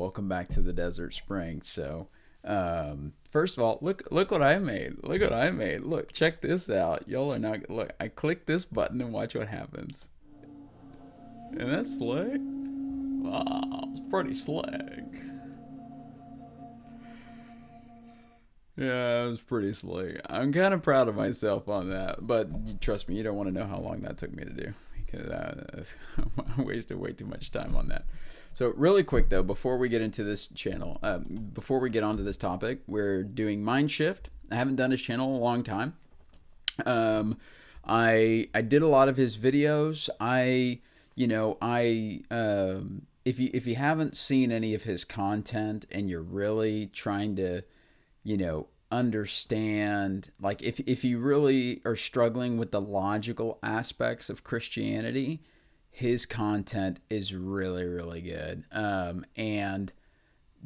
welcome back to the Desert Spring. So, first of all, look what I made. Look what I made. Look, check this out. Y'all are not look. I click this button and watch what happens. And that's slick. Wow, it's pretty slick. Yeah, it was pretty slick. I'm kind of proud of myself on that, but trust me, you don't want to know how long that took me to do because I wasted way too much time on that. So really quick though, before we get into this channel, before we get onto this topic, we're doing Mind Shift. I haven't done his channel in a long time. I did a lot of his videos. If you haven't seen any of his content and you're really trying to understand, like if you really are struggling with the logical aspects of Christianity, his content is really, really good. And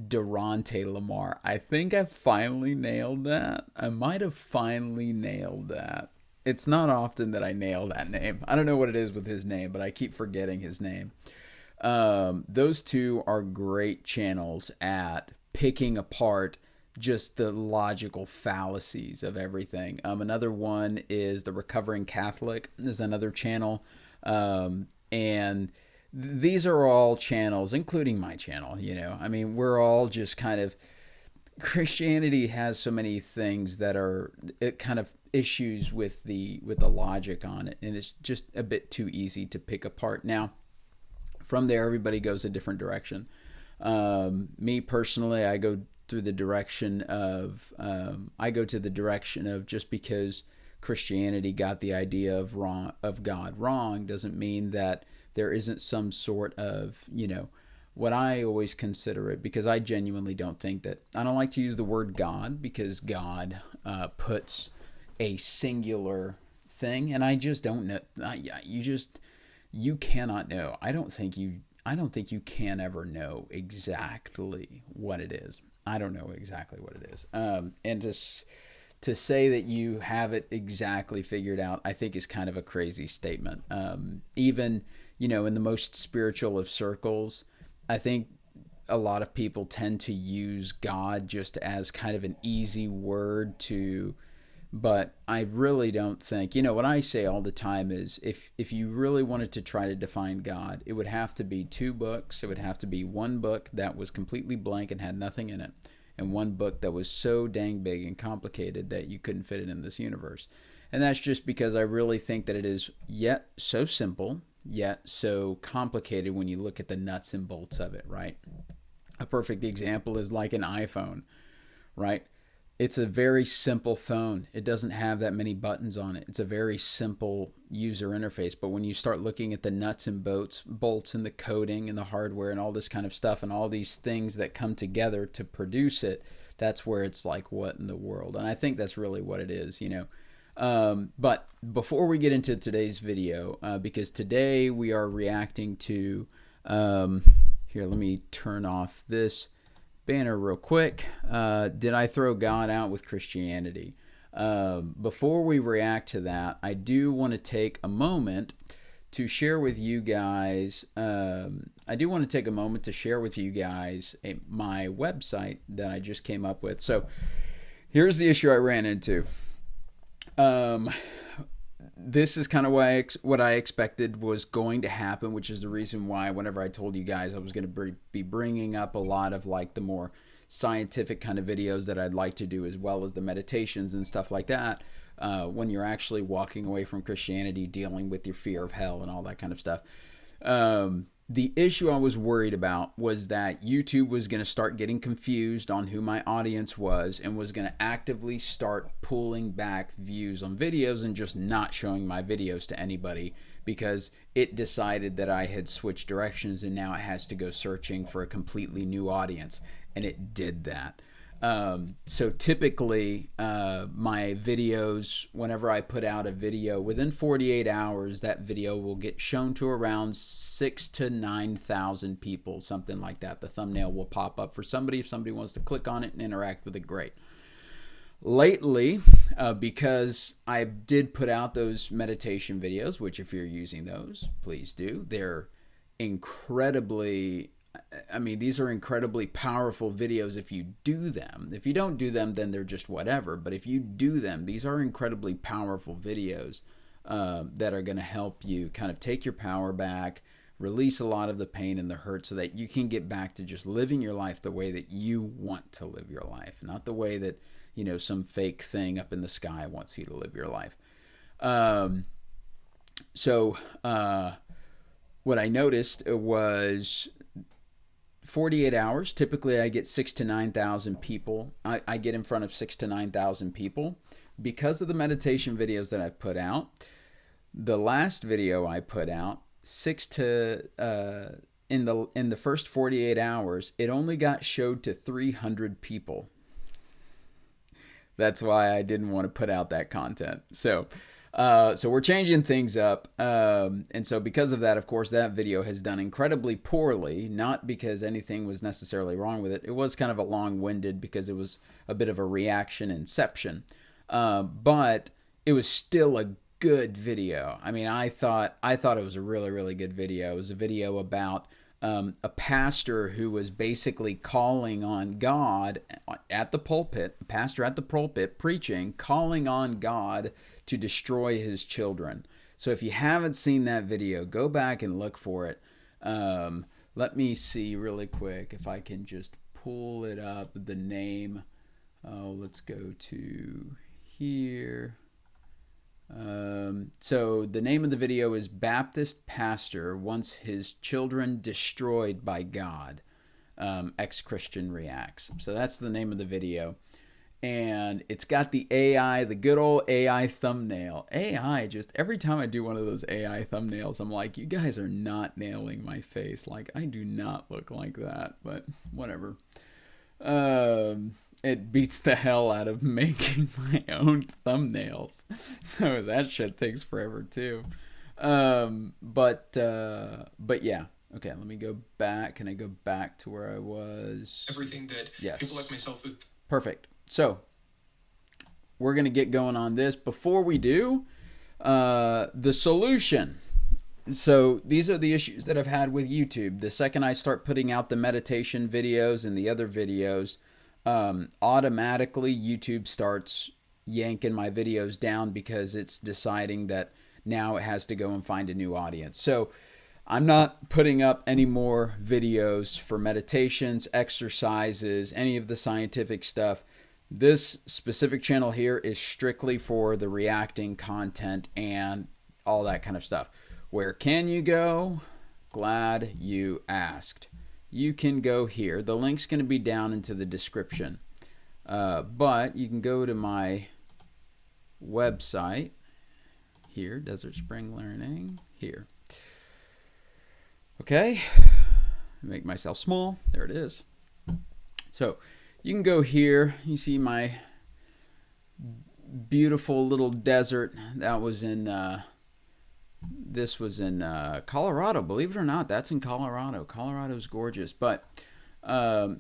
Durante Lamar, I think I finally nailed that. I might have finally nailed that. It's not often that I nail that name. I don't know what it is with his name, but I keep forgetting his name. Those two are great channels at picking apart just the logical fallacies of everything. Another one is The Recovering Catholic. Is another channel. And these are all channels, including my channel, we're all just kind of, Christianity has so many things that are kind of issues with the logic on it. And it's just a bit too easy to pick apart. Now, from there, everybody goes a different direction. Me personally, I go to the direction of just because Christianity got the idea of God wrong doesn't mean that there isn't some sort of, what I always consider it, because I genuinely don't think that, I don't like to use the word God because God puts a singular thing, and I just don't know. You cannot know. I don't think you can ever know exactly what it is. I don't know exactly what it is. And to say that you have it exactly figured out, I think is kind of a crazy statement. Even, in the most spiritual of circles, I think a lot of people tend to use God just as kind of an easy word to, but I really don't think, what I say all the time is if you really wanted to try to define God, it would have to be two books. It would have to be one book that was completely blank and had nothing in it, and one book that was so dang big and complicated that you couldn't fit it in this universe. And that's just because I really think that it is yet so simple, yet so complicated when you look at the nuts and bolts of it, right? A perfect example is like an iPhone, right? It's a very simple phone. It doesn't have that many buttons on it. It's a very simple user interface. But when you start looking at the nuts and bolts and the coding and the hardware and all this kind of stuff and all these things that come together to produce it, that's where it's like, what in the world? And I think that's really what it is, But before we get into today's video, because today we are reacting to, here, let me turn off this banner real quick. Did I throw God out with Christianity? Before we react to that, I do want to take a moment to share with you guys. My website that I just came up with. So here's the issue I ran into. This is kind of what I expected was going to happen, which is the reason why whenever I told you guys I was going to be bringing up a lot of like the more scientific kind of videos that I'd like to do, as well as the meditations and stuff like that, when you're actually walking away from Christianity, dealing with your fear of hell and all that kind of stuff. The issue I was worried about was that YouTube was going to start getting confused on who my audience was and was going to actively start pulling back views on videos and just not showing my videos to anybody because it decided that I had switched directions and now it has to go searching for a completely new audience. And it did that. So typically my videos, whenever I put out a video, within 48 hours, that video will get shown to around 6,000 to 9,000 people, something like that. The thumbnail will pop up for somebody. If somebody wants to click on it and interact with it, great. Lately, because I did put out those meditation videos, which if you're using those, please do. They're incredibly I mean, these are incredibly powerful videos if you do them. If you don't do them, then they're just whatever. But if you do them, these are incredibly powerful videos that are going to help you kind of take your power back, release a lot of the pain and the hurt so that you can get back to just living your life the way that you want to live your life, not the way that, some fake thing up in the sky wants you to live your life. So what I noticed was 48 hours. Typically, I get 6,000 to 9,000 people. I get in front of 6,000 to 9,000 people because of the meditation videos that I've put out. The last video I put out, in the first 48 hours, it only got showed to 300 people. That's why I didn't want to put out that content. So we're changing things up. And so because of that, of course, that video has done incredibly poorly, not because anything was necessarily wrong with it. It was kind of a long-winded because it was a bit of a reaction inception. But it was still a good video. I mean, I thought it was a really, really good video. It was a video about a pastor who was basically calling on God at the pulpit, a pastor at the pulpit preaching, calling on God to destroy his children. So if you haven't seen that video, go back and look for it. Let me see really quick if I can just pull it up, the name. Let's go to here. So the name of the video is Baptist Pastor Wants His Children Destroyed by God. ExChristian Reacts. So that's the name of the video. And it's got the AI, the good old AI thumbnail. AI, just every time I do one of those AI thumbnails, I'm like, you guys are not nailing my face. Like, I do not look like that, but whatever. It beats the hell out of making my own thumbnails. So that shit takes forever too. But yeah. Okay, let me go back. Can I go back to where I was? Everything that people like myself have. Perfect. So we're going to get going on this. Before we do, the solution. So these are the issues that I've had with YouTube. The second I start putting out the meditation videos and the other videos, automatically YouTube starts yanking my videos down because it's deciding that now it has to go and find a new audience. So I'm not putting up any more videos for meditations, exercises, any of the scientific stuff. This specific channel here is strictly for the reacting content and all that kind of stuff. Where can you go? Glad you asked. You can go here. The link's going to be down into the description. But you can go to my website here, Desert Spring Learning, here. Okay, make myself small. There it is. So you can go here. You see my beautiful little desert. That was in, this was in Colorado. Believe it or not, that's in Colorado. Colorado's gorgeous. But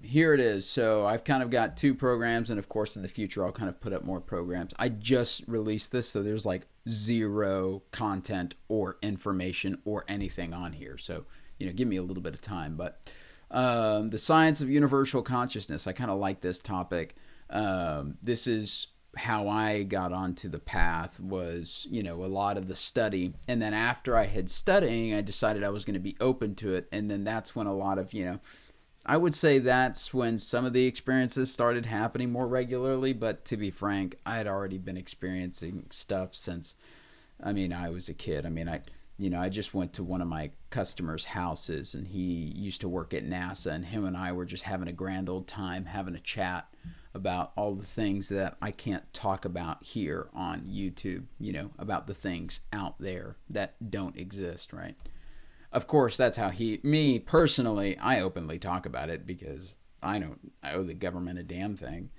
here it is. So I've kind of got two programs, and of course in the future I'll kind of put up more programs. I just released this, so there's like zero content or information or anything on here. So give me a little bit of time. But the science of universal consciousness, I kind of like this topic. This is how I got onto the path, was, a lot of the study. And then after I had studying, I decided I was going to be open to it. And then that's when a lot of, I would say that's when some of the experiences started happening more regularly. But to be frank, I had already been experiencing stuff since, I was a kid. I just went to one of my customers' houses, and he used to work at NASA, and him and I were just having a grand old time, having a chat about all the things that I can't talk about here on YouTube, about the things out there that don't exist, right? Of course, that's how me personally, I openly talk about it because I owe the government a damn thing.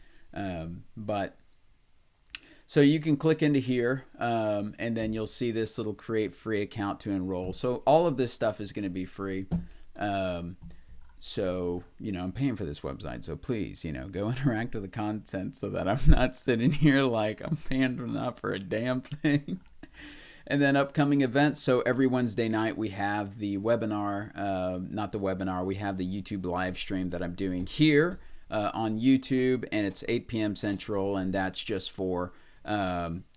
But so you can click into here, and then you'll see this little create free account to enroll. So all of this stuff is going to be free. So, I'm paying for this website. So please, go interact with the content so that I'm not sitting here like I'm paying not for a damn thing. And then upcoming events. So every Wednesday night we have the webinar, not the webinar, we have the YouTube live stream that I'm doing here on YouTube, and it's 8 p.m. Central, and that's just for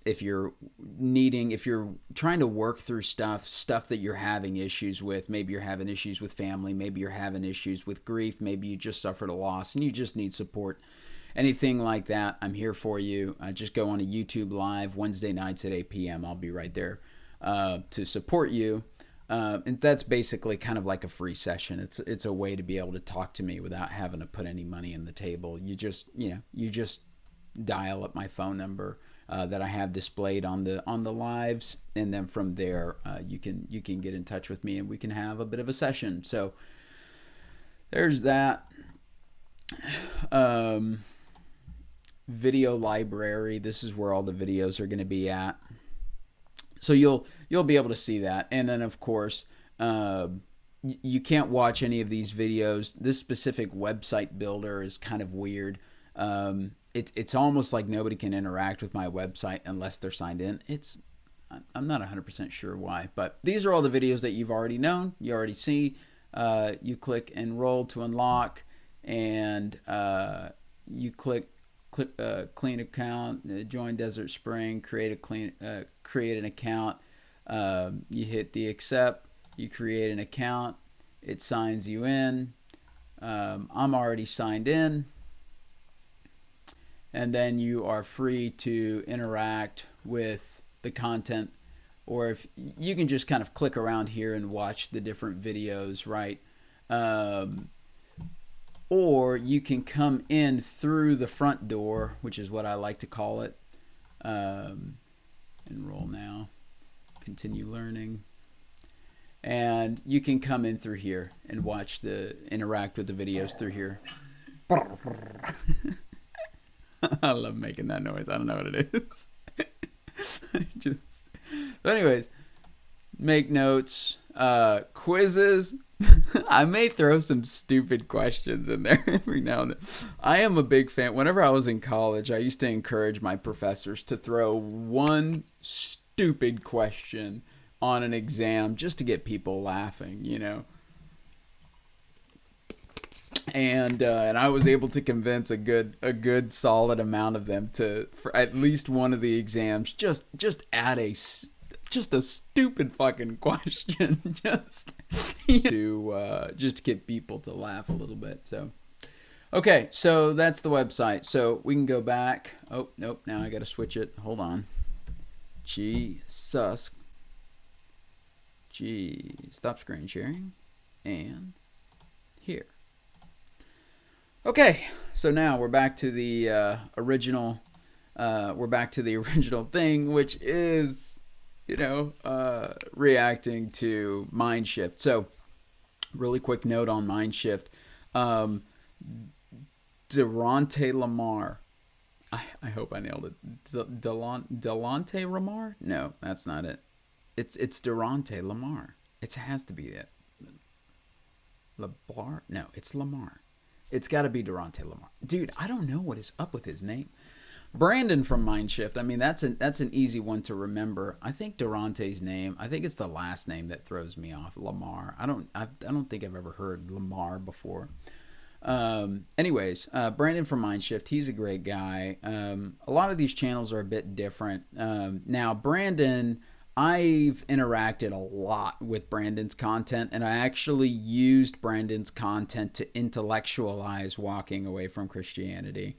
if you're trying to work through stuff that you're having issues with. Maybe you're having issues with family, maybe you're having issues with grief, maybe you just suffered a loss and you just need support. Anything like that, I'm here for you. Just go on a YouTube live Wednesday nights at 8 p.m. I'll be right there to support you. And that's basically kind of like a free session. It's a way to be able to talk to me without having to put any money in the table. You just dial up my phone number that I have displayed on the lives, and then from there you can get in touch with me and we can have a bit of a session. So there's that. Video library. This is where all the videos are going to be at. So you'll be able to see that. And then of course, you can't watch any of these videos. This specific website builder is kind of weird. It's almost like nobody can interact with my website unless they're signed in. I'm not 100% sure why, but these are all the videos that you've already known. You already see. You click enroll to unlock, and you click clean account, join Desert Spring, create an account. You hit the accept, you create an account, it signs you in. I'm already signed in, and then you are free to interact with the content, or if you can just kind of click around here and watch the different videos, right? Or you can come in through the front door, which is what I like to call it. Enroll now, continue learning. And you can come in through here and interact with the videos through here. I love making that noise. I don't know what it is. But anyways, make notes, quizzes. I may throw some stupid questions in there every now and then. I am a big fan. Whenever I was in college, I used to encourage my professors to throw one stupid question on an exam just to get people laughing, And I was able to convince a good solid amount of them for at least one of the exams just add a stupid fucking question just to get people to laugh a little bit. So okay, so that's the website. So we can go back. Oh nope, now I gotta switch it. Hold on. Stop screen sharing, and here. Okay, so now we're back to the original. We're back to the original thing, which is reacting to mind shift. So really quick note on mind shift. Durante Lamar. I hope I nailed it. Delonte Lamar? No, that's not it. It's Durante Lamar. It has to be it. Labar? No, it's Lamar. It's got to be Durante Lamar. Dude, I don't know what is up with his name. Brandon from Mindshift. I mean, that's an easy one to remember. I think Durante's name, I think it's the last name that throws me off. Lamar. I don't think I've ever heard Lamar before. Anyways, Brandon from Mindshift. He's a great guy. A lot of these channels are a bit different. Now, Brandon, I've interacted a lot with Brandon's content, and I actually used Brandon's content to intellectualize walking away from Christianity.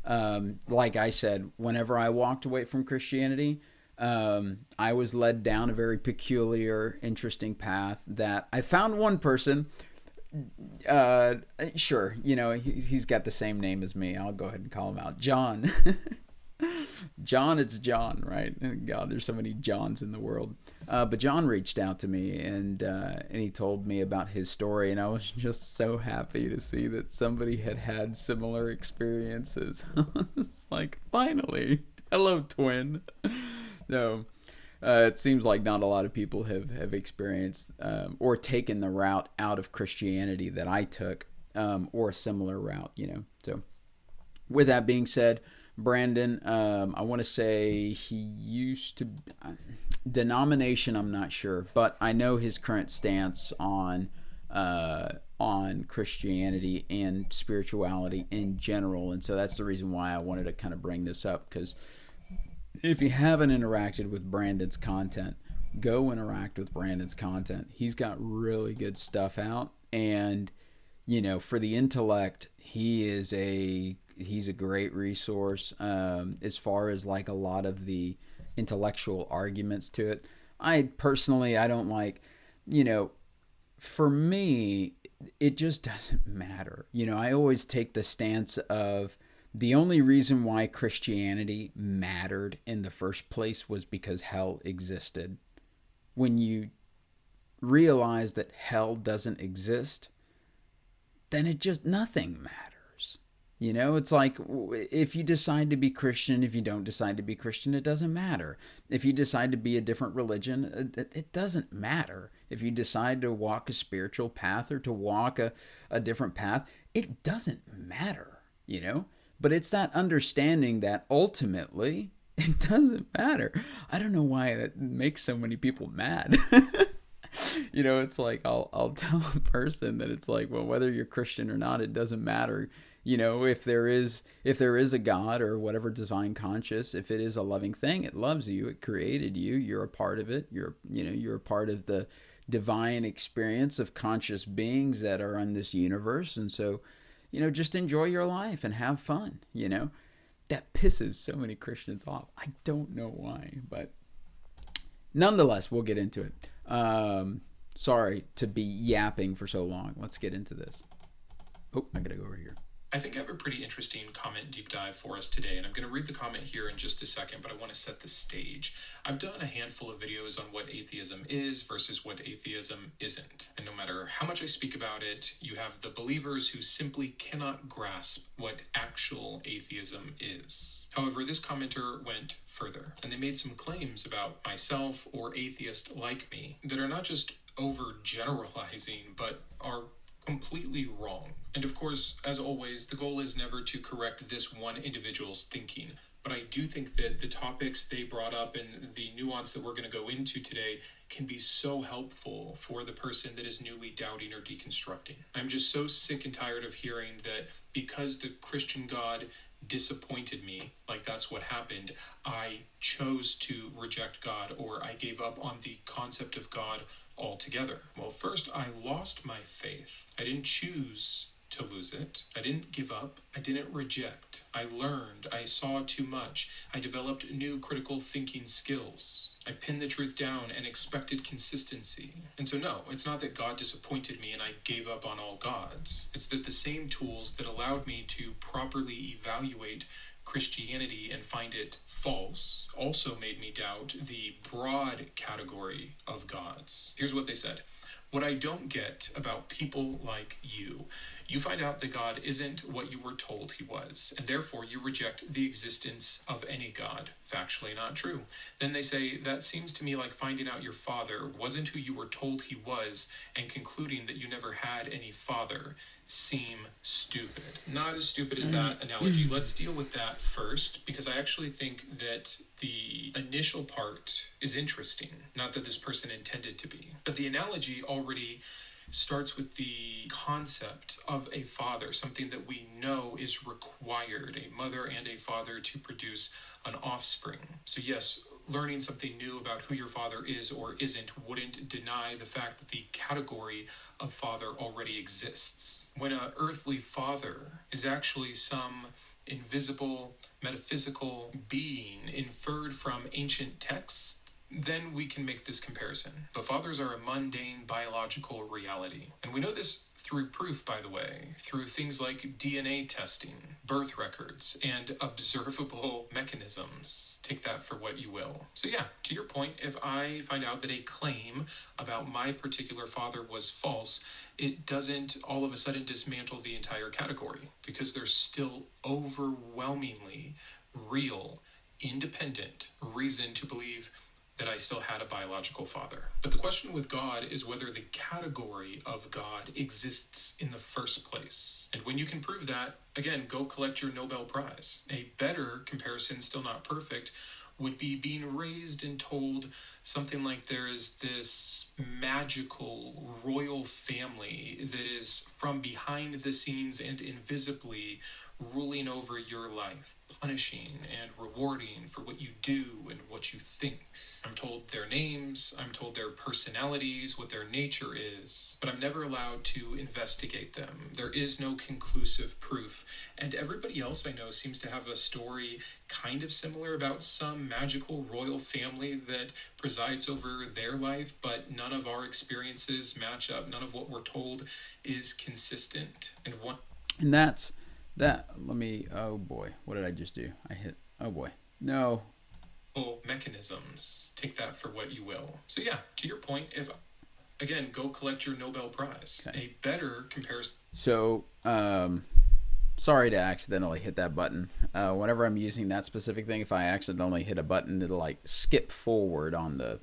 Like I said, whenever I walked away from Christianity, I was led down a very peculiar, interesting path that I found one person. Sure, he's got the same name as me. I'll go ahead and call him out. John. John, it's John, right? God, there's so many Johns in the world. But John reached out to me and he told me about his story, and I was just so happy to see that somebody had similar experiences. It's like, finally, hello, twin. So it seems like not a lot of people have experienced or taken the route out of Christianity that I took, or a similar route, So with that being said, Brandon, I want to say he used to denomination. I'm not sure, but I know his current stance on Christianity and spirituality in general, and so that's the reason why I wanted to kind of bring this up. Because if you haven't interacted with Brandon's content, go interact with Brandon's content. He's got really good stuff out, and for the intellect, he's a great resource as far as like a lot of the intellectual arguments to it. I don't like, for me, it just doesn't matter. I always take the stance of the only reason why Christianity mattered in the first place was because hell existed. When you realize that hell doesn't exist, then nothing matters. It's like if you decide to be Christian, if you don't decide to be Christian, it doesn't matter. If you decide to be a different religion, it doesn't matter. If you decide to walk a spiritual path or to walk a different path, it doesn't matter, But it's that understanding that ultimately it doesn't matter. I don't know why that makes so many people mad. It's like I'll tell a person that it's like, well, whether you're Christian or not, it doesn't matter. If there is a God or whatever divine conscious, if it is a loving thing, it loves you, it created you, you're a part of it. You're a part of the divine experience of conscious beings that are in this universe, and so just enjoy your life and have fun. That pisses so many Christians off. I don't know why, but nonetheless, we'll get into it. Sorry to be yapping for so long. Let's get into this. Oh, I gotta go over here. I think I have a pretty interesting comment deep dive for us today, and I'm going to read the comment here in just a second, but I want to set the stage. I've done a handful of videos on what atheism is versus what atheism isn't, and no matter how much I speak about it, you have the believers who simply cannot grasp what actual atheism is. However, this commenter went further, and they made some claims about myself or atheists like me that are not just overgeneralizing, but are completely wrong. And of course, as always, the goal is never to correct this one individual's thinking. But I do think that the topics they brought up and the nuance that we're going to go into today can be so helpful for the person that is newly doubting or deconstructing. I'm just so sick and tired of hearing that because the Christian God disappointed me, like that's what happened, I chose to reject God, or I gave up on the concept of God altogether. Well, first, I lost my faith. I didn't choose to lose it. I didn't give up. I didn't reject. I learned. I saw too much. I developed new critical thinking skills. I pinned the truth down and expected consistency. And so no, it's not that God disappointed me and I gave up on all gods. It's that the same tools that allowed me to properly evaluate Christianity and find it false also made me doubt the broad category of gods. Here's what they said. What I don't get about people like you find out that God isn't what you were told he was, and therefore you reject the existence of any God. Factually not true. Then they say, that seems to me like finding out your father wasn't who you were told he was, and concluding that you never had any father seem stupid. Not as stupid as that analogy. Let's deal with that first, because I actually think that the initial part is interesting. Not that this person intended to be. But the analogy already starts with the concept of a father, something that we know is required, a mother and a father to produce an offspring. So yes, learning something new about who your father is or isn't wouldn't deny the fact that the category of father already exists. When an earthly father is actually some invisible, metaphysical being inferred from ancient texts, then we can make this comparison. But fathers are a mundane biological reality. And we know this through proof, by the way, through things like DNA testing, birth records, and observable mechanisms. Take that for what you will. So yeah, to your point, if I find out that a claim about my particular father was false, it doesn't all of a sudden dismantle the entire category, because there's still overwhelmingly real, independent reason to believe that I still had a biological father. But the question with God is whether the category of God exists in the first place. And when you can prove that, again, go collect your Nobel Prize. A better comparison, still not perfect, would be being raised and told something like there is this magical royal family that is from behind the scenes and invisibly ruling over your life, punishing and rewarding for what you do and what you think. I'm told their names, I'm told their personalities, what their nature is, but I'm never allowed to investigate them. There is no conclusive proof, and everybody else I know seems to have a story kind of similar about some magical royal family that presides over their life, but none of our experiences match up. None of what we're told is consistent. And that's that. Let me, oh boy, what did I just do? I hit, oh boy, no. Mechanisms. Take that for what you will. So yeah, to your point, if, again, go collect your Nobel Prize. Okay. A better comparison. So, sorry to accidentally hit that button. Whenever I'm using that specific thing, if I accidentally hit a button, it'll like skip forward on the,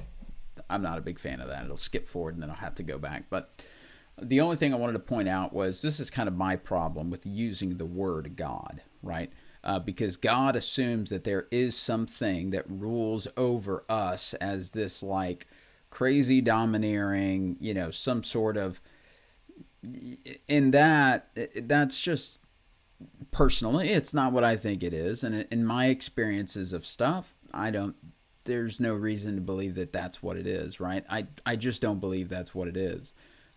I'm not a big fan of that. It'll skip forward and then I'll have to go back. But the only thing I wanted to point out was this is kind of my problem with using the word God, right? Because God assumes that there is something that rules over us as this like crazy domineering, some sort of, in that's just personally, it's not what I think it is. And in my experiences of stuff, there's no reason to believe that that's what it is, right? I just don't believe that's what it is.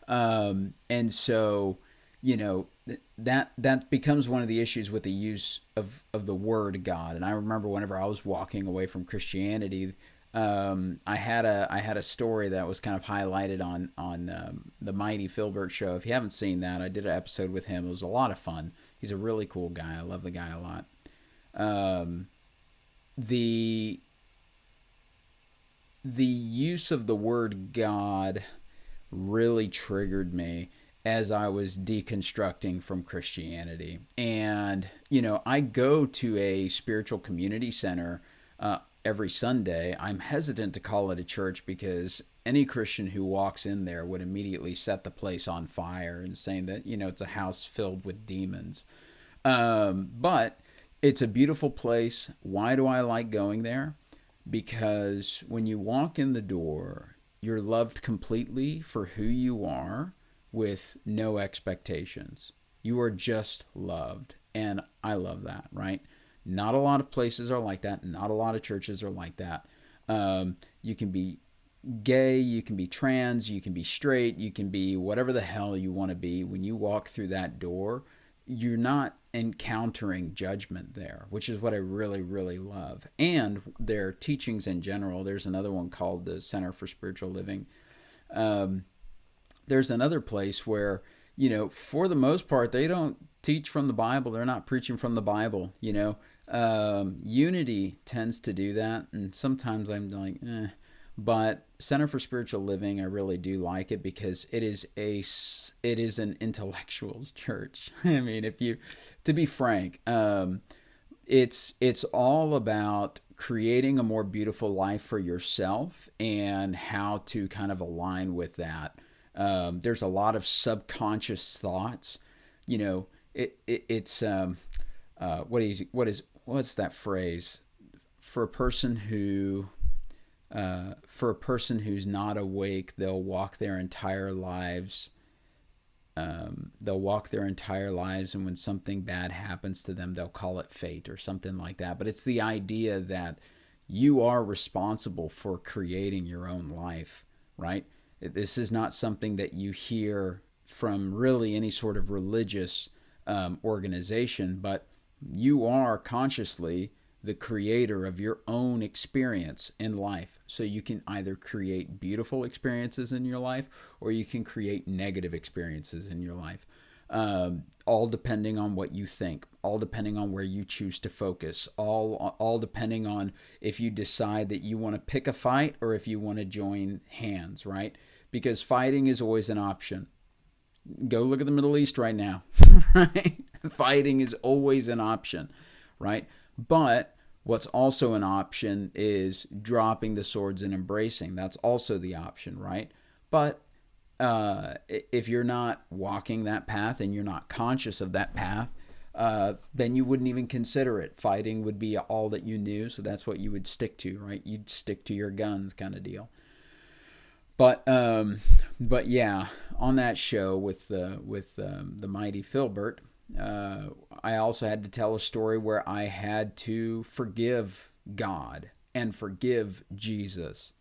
And so, that becomes one of the issues with the use of the word God. And I remember whenever I was walking away from Christianity, I had a story that was kind of highlighted on the Mighty Filbert show. If you haven't seen that, I did an episode with him. It was a lot of fun. He's a really cool guy. I love the guy a lot. The use of the word God really triggered me as I was deconstructing from Christianity. And, I go to a spiritual community center every Sunday. I'm hesitant to call it a church because any Christian who walks in there would immediately set the place on fire and saying that, it's a house filled with demons. But it's a beautiful place. Why do I like going there? Because when you walk in the door, you're loved completely for who you are with no expectations. You are just loved. And I love that, right? Not a lot of places are like that. Not a lot of churches are like that. You can be gay, you can be trans, you can be straight, you can be whatever the hell you want to be. When you walk through that door, you're not encountering judgment there, which is what I really, really love. And their teachings in general, there's another one called the Center for Spiritual Living. There's another place where, for the most part, they don't teach from the Bible. They're not preaching from the Bible, Unity tends to do that. And sometimes I'm like, But Center for Spiritual Living, I really do like it because it is an intellectuals church. I mean, to be frank, it's all about creating a more beautiful life for yourself and how to kind of align with that. There's a lot of subconscious thoughts. What's that phrase? For a person who's not awake, they'll walk their entire lives. And when something bad happens to them, they'll call it fate or something like that. But it's the idea that you are responsible for creating your own life, right? This is not something that you hear from really any sort of religious organization, but you are consciously the creator of your own experience in life. So you can either create beautiful experiences in your life or you can create negative experiences in your life. All depending on what you think, all depending on where you choose to focus, all depending on if you decide that you want to pick a fight or if you want to join hands, right? Because fighting is always an option. Go look at the Middle East right now, right? Fighting is always an option, right? But What's also an option is dropping the swords and embracing. That's also the option, right? But if you're not walking that path and you're not conscious of that path, then you wouldn't even consider it. Fighting would be all that you knew, so that's what you would stick to, right? You'd stick to your guns, kind of deal. But yeah, on that show with the mighty Filbert, I also had to tell a story where I had to forgive God and forgive Jesus.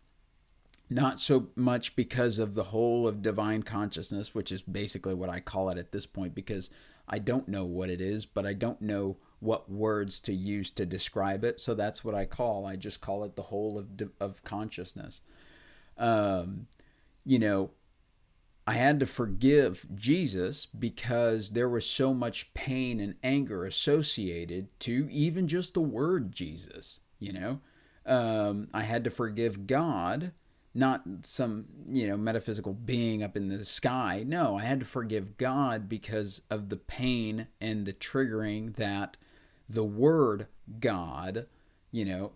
Not so much because of the whole of divine consciousness, which is basically what I call it at this point, because I don't know what it is, but I don't know what words to use to describe it. So that's what I just call it the whole of consciousness. You know, I had to forgive Jesus because there was so much pain and anger associated to even just the word Jesus, I had to forgive God, not some, metaphysical being up in the sky. No, I had to forgive God because of the pain and the triggering that the word God,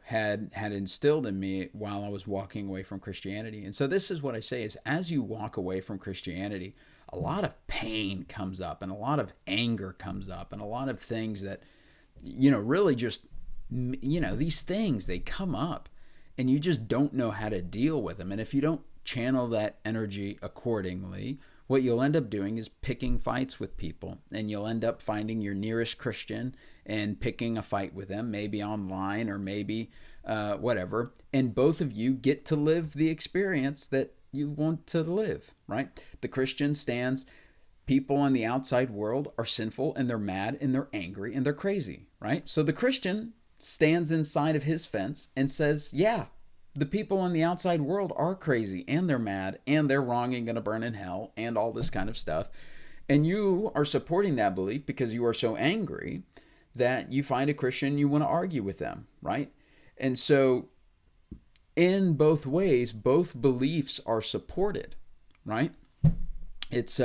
had instilled in me while I was walking away from Christianity. And so this is what I say is, as you walk away from Christianity, a lot of pain comes up and a lot of anger comes up and a lot of things that, really just, these things, they come up and you just don't know how to deal with them. And if you don't channel that energy accordingly, what you'll end up doing is picking fights with people, and you'll end up finding your nearest Christian and picking a fight with them, maybe online or maybe whatever. And both of you get to live the experience that you want to live, right? The Christian stands, people in the outside world are sinful and they're mad and they're angry and they're crazy, right? So the Christian stands inside of his fence and says, yeah, the people in the outside world are crazy and they're mad and they're wrong and going to burn in hell and all this kind of stuff. And you are supporting that belief because you are so angry that you find a Christian, you want to argue with them, right? And so in both ways, both beliefs are supported, right? It's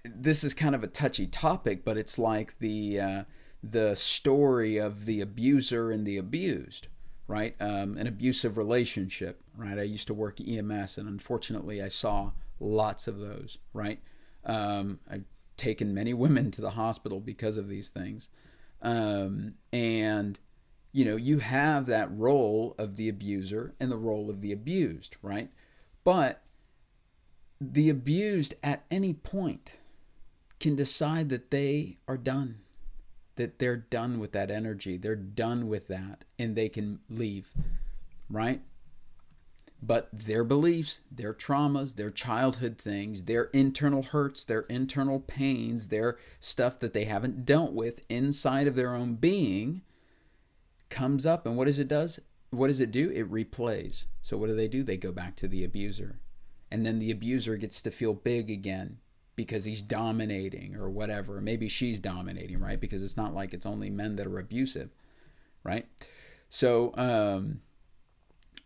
this is kind of a touchy topic, but it's like the story of the abuser and the abused, right? An abusive relationship, right? I used to work EMS, and unfortunately I saw lots of those, right? I've taken many women to the hospital because of these things. And, you have that role of the abuser and the role of the abused, right? But the abused at any point can decide that they are done, that they're done with that energy, they're done with that, and they can leave, right? But their beliefs, their traumas, their childhood things, their internal hurts, their internal pains, their stuff that they haven't dealt with inside of their own being comes up. And what does it do? It replays. So what do? They go back to the abuser. And then the abuser gets to feel big again because he's dominating or whatever. Maybe she's dominating, right? Because it's not like it's only men that are abusive, right? So,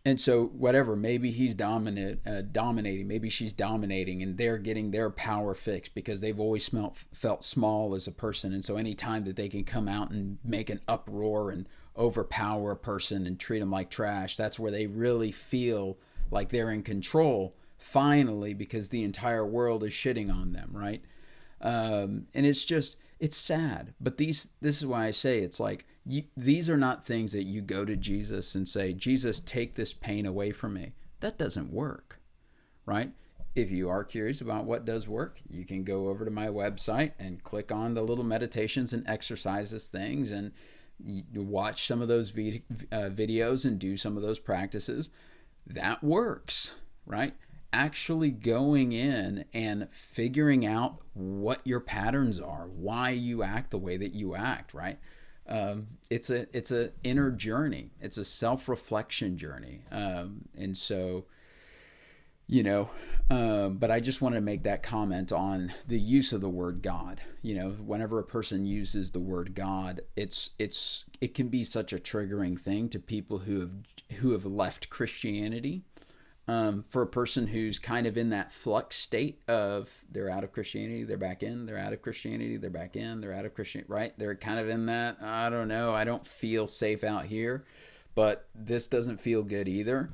and so whatever, maybe he's dominating, maybe she's dominating, and they're getting their power fixed because they've always felt small as a person. And so anytime that they can come out and make an uproar and overpower a person and treat them like trash, that's where they really feel like they're in control finally, because the entire world is shitting on them, right? And it's sad. But this is why I say it's like, these are not things that you go to Jesus and say, Jesus, take this pain away from me. That doesn't work, right? If you are curious about what does work, you can go over to my website and click on the little meditations and exercises things, and you watch some of those videos and do some of those practices. That works, right? Actually going in and figuring out what your patterns are, why you act the way that you act, right? It's a inner journey. It's a self-reflection journey. And so, but I just wanted to make that comment on the use of the word God. Whenever a person uses the word God, it can be such a triggering thing to people who have left Christianity. For a person who's kind of in that flux state of they're out of Christianity, they're back in, they're out of Christianity, they're back in, they're out of Christianity, right? They're kind of in that, I don't know, I don't feel safe out here, but this doesn't feel good either.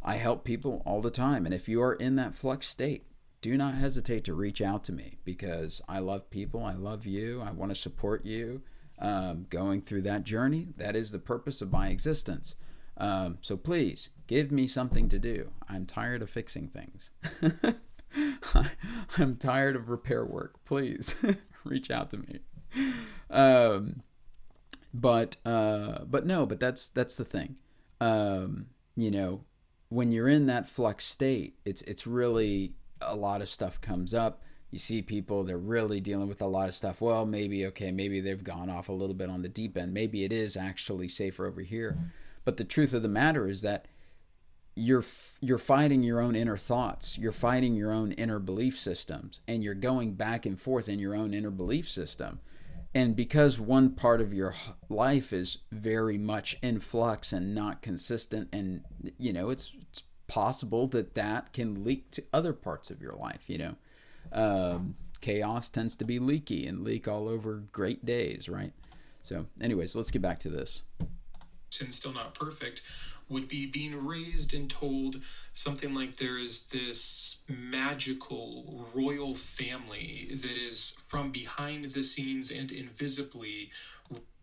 I help people all the time. And if you are in that flux state, do not hesitate to reach out to me, because I love people. I love you. I want to support you going through that journey. That is the purpose of my existence. So please give me something to do. I'm tired of fixing things. I'm tired of repair work. Please reach out to me. But that's the thing. You know, when you're in that flux state, it's really, a lot of stuff comes up. You see people, they're really dealing with a lot of stuff. Well, maybe they've gone off a little bit on the deep end. Maybe it is actually safer over here. But the truth of the matter is that you're fighting your own inner thoughts. You're fighting your own inner belief systems, and you're going back and forth in your own inner belief system. And because one part of your life is very much in flux and not consistent, and it's possible that can leak to other parts of your life. Chaos tends to be leaky and leak all over great days, right? So anyways, let's get back to this. And still not perfect, would be being raised and told something like there is this magical royal family that is from behind the scenes and invisibly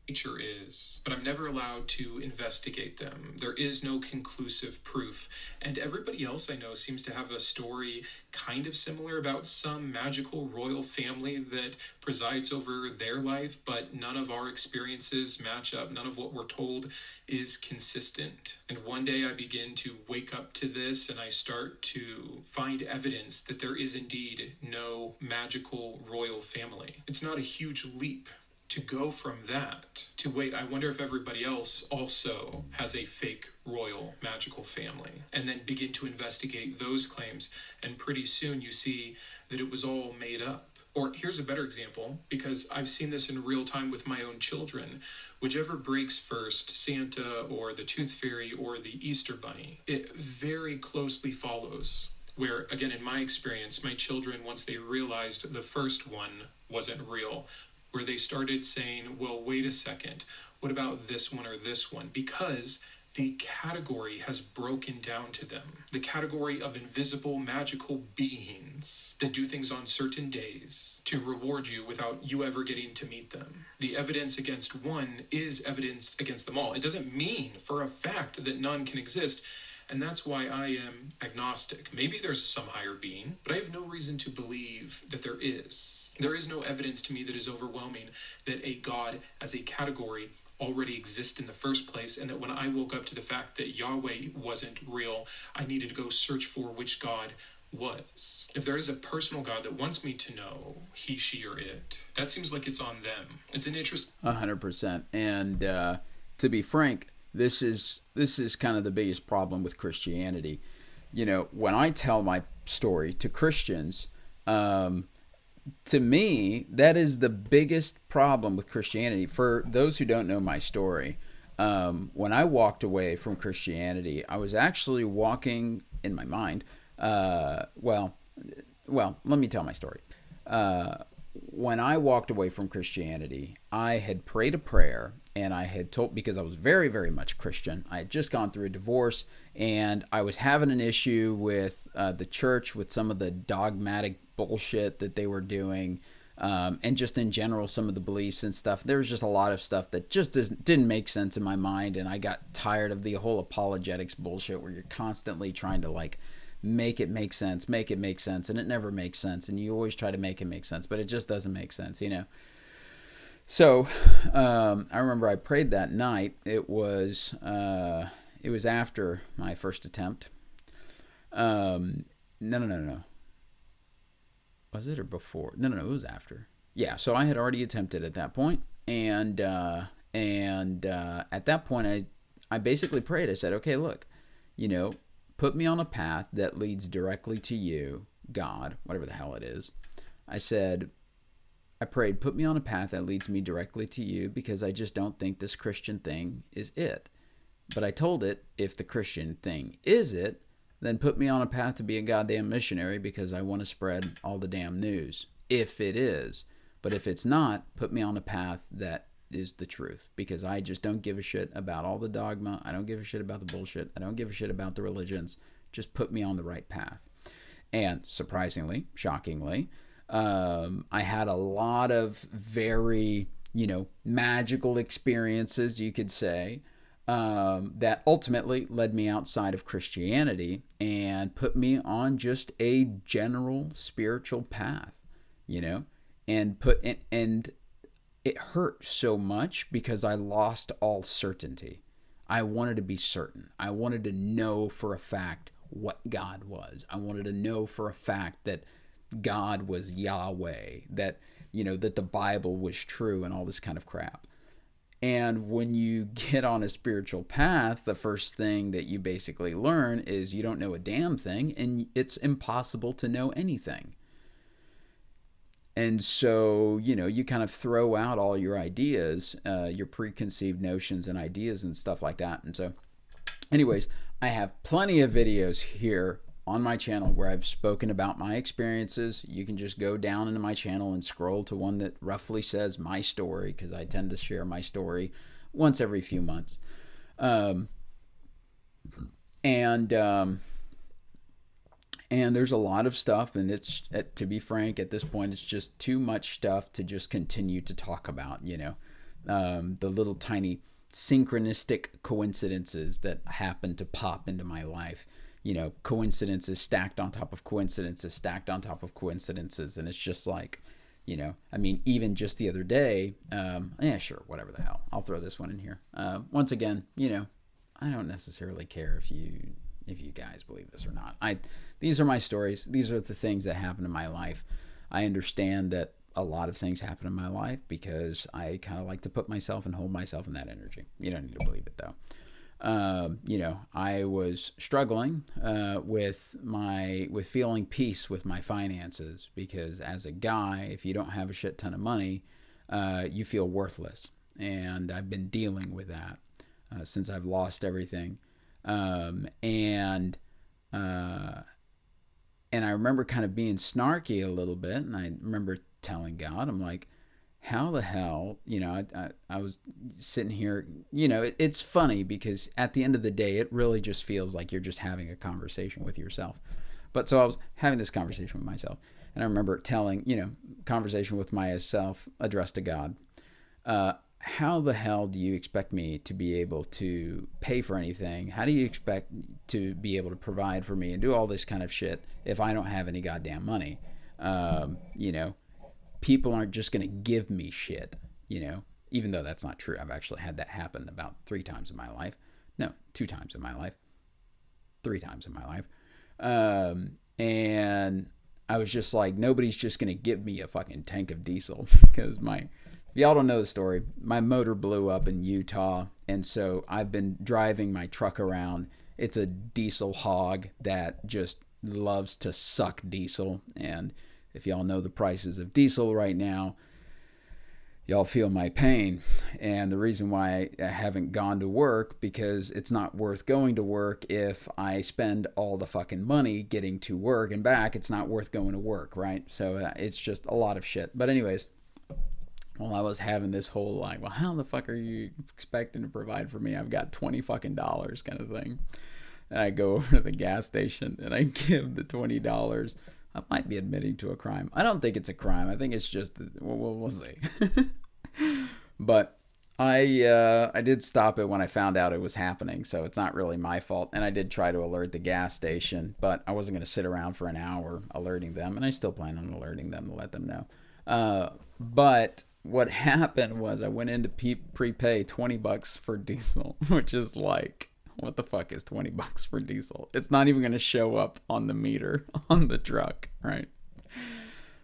nature is, but I'm never allowed to investigate them. There is no conclusive proof, and everybody else I know seems to have a story kind of similar about some magical royal family that presides over their life, but none of our experiences match up. None of what we're told is consistent. And one day I begin to wake up to this, and I start to find evidence that there is indeed no magical royal family. It's not a huge leap to go from that to, wait, I wonder if everybody else also has a fake royal magical family, and then begin to investigate those claims, and pretty soon you see that it was all made up. Or here's a better example, because I've seen this in real time with my own children. Whichever breaks first, Santa or the Tooth Fairy or the Easter Bunny, it very closely follows. Where, again, in my experience, my children, once they realized the first one wasn't real, where they started saying, well, wait a second, what about this one or this one? Because the category has broken down to them. The category of invisible magical beings that do things on certain days to reward you without you ever getting to meet them. The evidence against one is evidence against them all. It doesn't mean for a fact that none can exist. And that's why I am agnostic. Maybe there's some higher being, but I have no reason to believe that there is. There is no evidence to me that is overwhelming that a God as a category already exists in the first place, and that when I woke up to the fact that Yahweh wasn't real, I needed to go search for which God was. If there is a personal God that wants me to know he, she, or it, that seems like it's on them. It's an interest. 100%. And to be frank, this is kind of the biggest problem with Christianity. When I tell my story to Christians, to me, that is the biggest problem with Christianity. For those who don't know my story, when I walked away from Christianity, I was actually walking in my mind. Well, let me tell my story. When I walked away from Christianity, I had prayed a prayer, and I had told, because I was very, very much Christian. I had just gone through a divorce, and I was having an issue with the church, with some of the dogmatic bullshit that they were doing, and just in general, some of the beliefs and stuff. There was just a lot of stuff that just didn't make sense in my mind, and I got tired of the whole apologetics bullshit where you're constantly trying to make it make sense, and it never makes sense, and you always try to make it make sense, but it just doesn't make sense, So I remember I prayed that night. It was after my first attempt. No. Was it or before? No, it was after. Yeah, so I had already attempted at that point, and at that point I basically prayed. I said, okay, look, put me on a path that leads directly to you, God, whatever the hell it is. I prayed, put me on a path that leads me directly to you, because I just don't think this Christian thing is it. But I told it, if the Christian thing is it, then put me on a path to be a goddamn missionary because I want to spread all the damn news. If it is. But if it's not, put me on a path that is the truth, because I just don't give a shit about all the dogma. I don't give a shit about the bullshit. I don't give a shit about the religions. Just put me on the right path. And surprisingly, shockingly, I had a lot of very, magical experiences, you could say, that ultimately led me outside of Christianity and put me on just a general spiritual path, and it hurt so much because I lost all certainty. I wanted to be certain. I wanted to know for a fact what God was. I wanted to know for a fact that God was Yahweh, that, that the Bible was true and all this kind of crap. And when you get on a spiritual path, the first thing that you basically learn is you don't know a damn thing, and it's impossible to know anything. And so, you kind of throw out all your ideas, your preconceived notions and ideas and stuff like that. And so, anyways, I have plenty of videos here on my channel where I've spoken about my experiences. You can just go down into my channel and scroll to one that roughly says my story, because I tend to share my story once every few months. And there's a lot of stuff, and it's, to be frank, at this point, it's just too much stuff to just continue to talk about, the little tiny synchronistic coincidences that happen to pop into my life, coincidences stacked on top of coincidences, stacked on top of coincidences. And it's just like, even just the other day, sure, whatever the hell, I'll throw this one in here. Once again, I don't necessarily care if you guys believe this or not. These are my stories. These are the things that happen in my life. I understand that a lot of things happen in my life because I kind of like to put myself and hold myself in that energy. You don't need to believe it though. I was struggling with feeling peace with my finances, because as a guy, if you don't have a shit ton of money, you feel worthless. And I've been dealing with that since I've lost everything. And I remember kind of being snarky a little bit, and I remember telling God, I'm like, how the hell, I was sitting here, it's funny because at the end of the day, it really just feels like you're just having a conversation with yourself. But so I was having this conversation with myself, and I remember telling, conversation with myself addressed to God, how the hell do you expect me to be able to pay for anything? How do you expect to be able to provide for me and do all this kind of shit if I don't have any goddamn money? People aren't just going to give me shit, even though that's not true. I've actually had that happen about 3 times in my life. No, 2 times in my life. 3 times in my life. And I was just like, nobody's just going to give me a fucking tank of diesel because if y'all don't know the story, my motor blew up in Utah, and so I've been driving my truck around. It's a diesel hog that just loves to suck diesel, and if y'all know the prices of diesel right now, y'all feel my pain. And the reason why I haven't gone to work, because it's not worth going to work if I spend all the fucking money getting to work and back. It's not worth going to work, right? So it's just a lot of shit. But anyways, well, I was having this whole like, well, how the fuck are you expecting to provide for me? I've got $20 fucking kind of thing. And I go over to the gas station and I give the $20. I might be admitting to a crime. I don't think it's a crime. I think it's just, we'll see. But I did stop it when I found out it was happening, so it's not really my fault. And I did try to alert the gas station, but I wasn't going to sit around for an hour alerting them, and I still plan on alerting them to let them know. But what happened was I went in to prepay $20 for diesel, which is like, what the fuck is $20 for diesel? It's not even going to show up on the meter on the truck, right?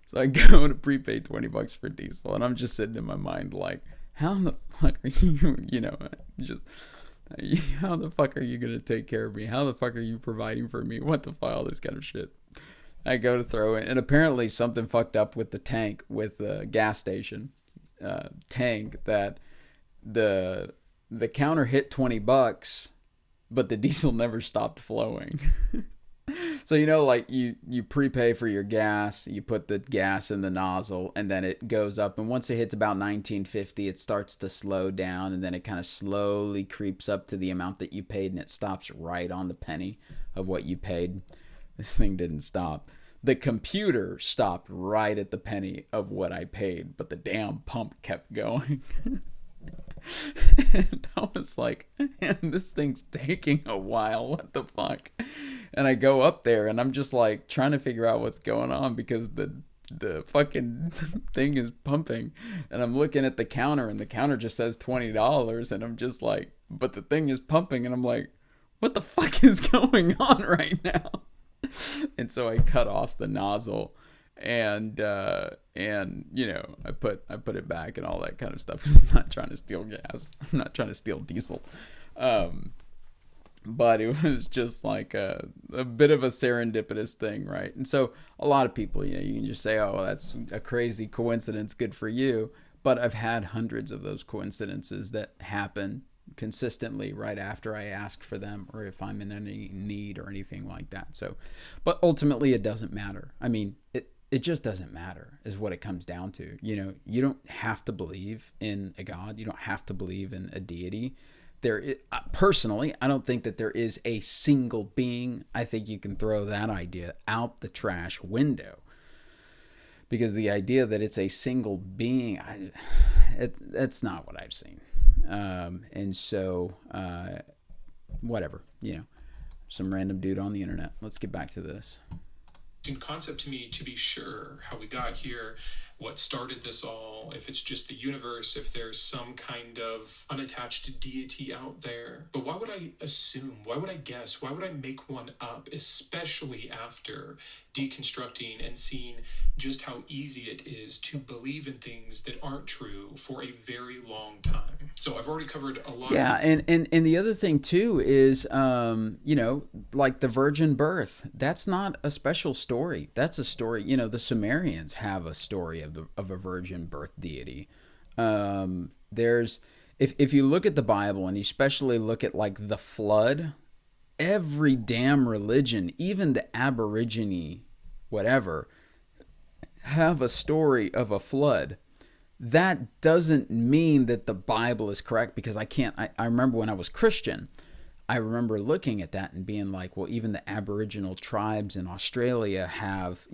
So I go to prepay $20 for diesel, and I'm just sitting in my mind like, how the fuck are you, how the fuck are you going to take care of me? How the fuck are you providing for me? What the fuck, all this kind of shit. I go to throw it, and apparently something fucked up with the tank, with the gas station tank, that the counter hit $20, but the diesel never stopped flowing. So you know, like you prepay for your gas, you put the gas in the nozzle, and then it goes up. And once it hits about 1950, it starts to slow down, and then it kind of slowly creeps up to the amount that you paid, and it stops right on the penny of what you paid. This thing didn't stop. The computer stopped right at the penny of what I paid, but the damn pump kept going. And I was like, man, this thing's taking a while. What the fuck? And I go up there and I'm just like trying to figure out what's going on because the fucking thing is pumping. And I'm looking at the counter and the counter just says $20. And I'm just like, but the thing is pumping. And I'm like, what the fuck is going on right now? And so I cut off the nozzle and you know, I put it back and all that kind of stuff because I'm not trying to steal gas. I'm not trying to steal diesel. But it was just like a bit of a serendipitous thing, right? And so a lot of people, you know, you can just say, oh, well, that's a crazy coincidence, good for you. But I've had hundreds of those coincidences that happen consistently right after I ask for them or if I'm in any need or anything like that. So, but ultimately it doesn't matter. I mean, it just doesn't matter is what it comes down to. You know, you don't have to believe in a God. You don't have to believe in a deity. Personally, I don't think that there is a single being. I think you can throw that idea out the trash window because the idea that it's a single being, that's not what I've seen. And so, whatever, you know, some random dude on the internet. Let's get back to this. In concept to me, to be sure how we got here, what started this all, if it's just the universe, if there's some kind of unattached deity out there. But why would I assume? Why would I guess? Why would I make one up, especially after deconstructing and seeing just how easy it is to believe in things that aren't true for a very long time? So I've already covered a lot. Yeah, and the other thing too is, you know, like the virgin birth. That's not a special story. That's a story. You know, the Sumerians have a story of a virgin birth deity. There's if you look at the Bible and you especially look at like the flood, every damn religion, even the Aborigine, whatever, have a story of a flood. That doesn't mean that the Bible is correct because I remember when I was Christian, I remember looking at that and being like, well, even the Aboriginal tribes in Australia have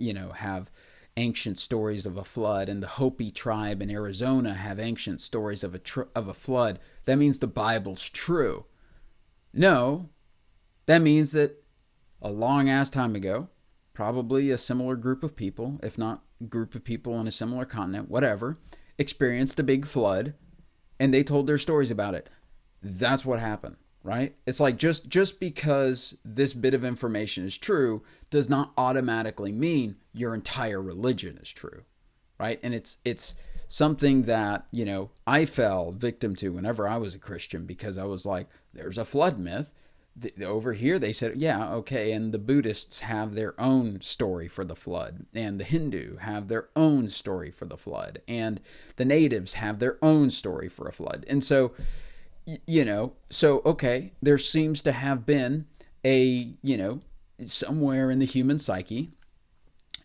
ancient stories of a flood, and the Hopi tribe in Arizona have ancient stories of a flood. That means the Bible's true. No, that means that a long ass time ago, probably a similar group of people, if not group of people on a similar continent, whatever, experienced a big flood, and they told their stories about it. That's what happened, right? It's like just because this bit of information is true does not automatically mean your entire religion is true, right? And it's something that, you know, I fell victim to whenever I was a Christian because I was like, there's a flood myth. Over here they said, yeah, okay, and the Buddhists have their own story for the flood, and the Hindu have their own story for the flood, and the natives have their own story for a flood. And so, you know, so okay, there seems to have been a, you know, somewhere in the human psyche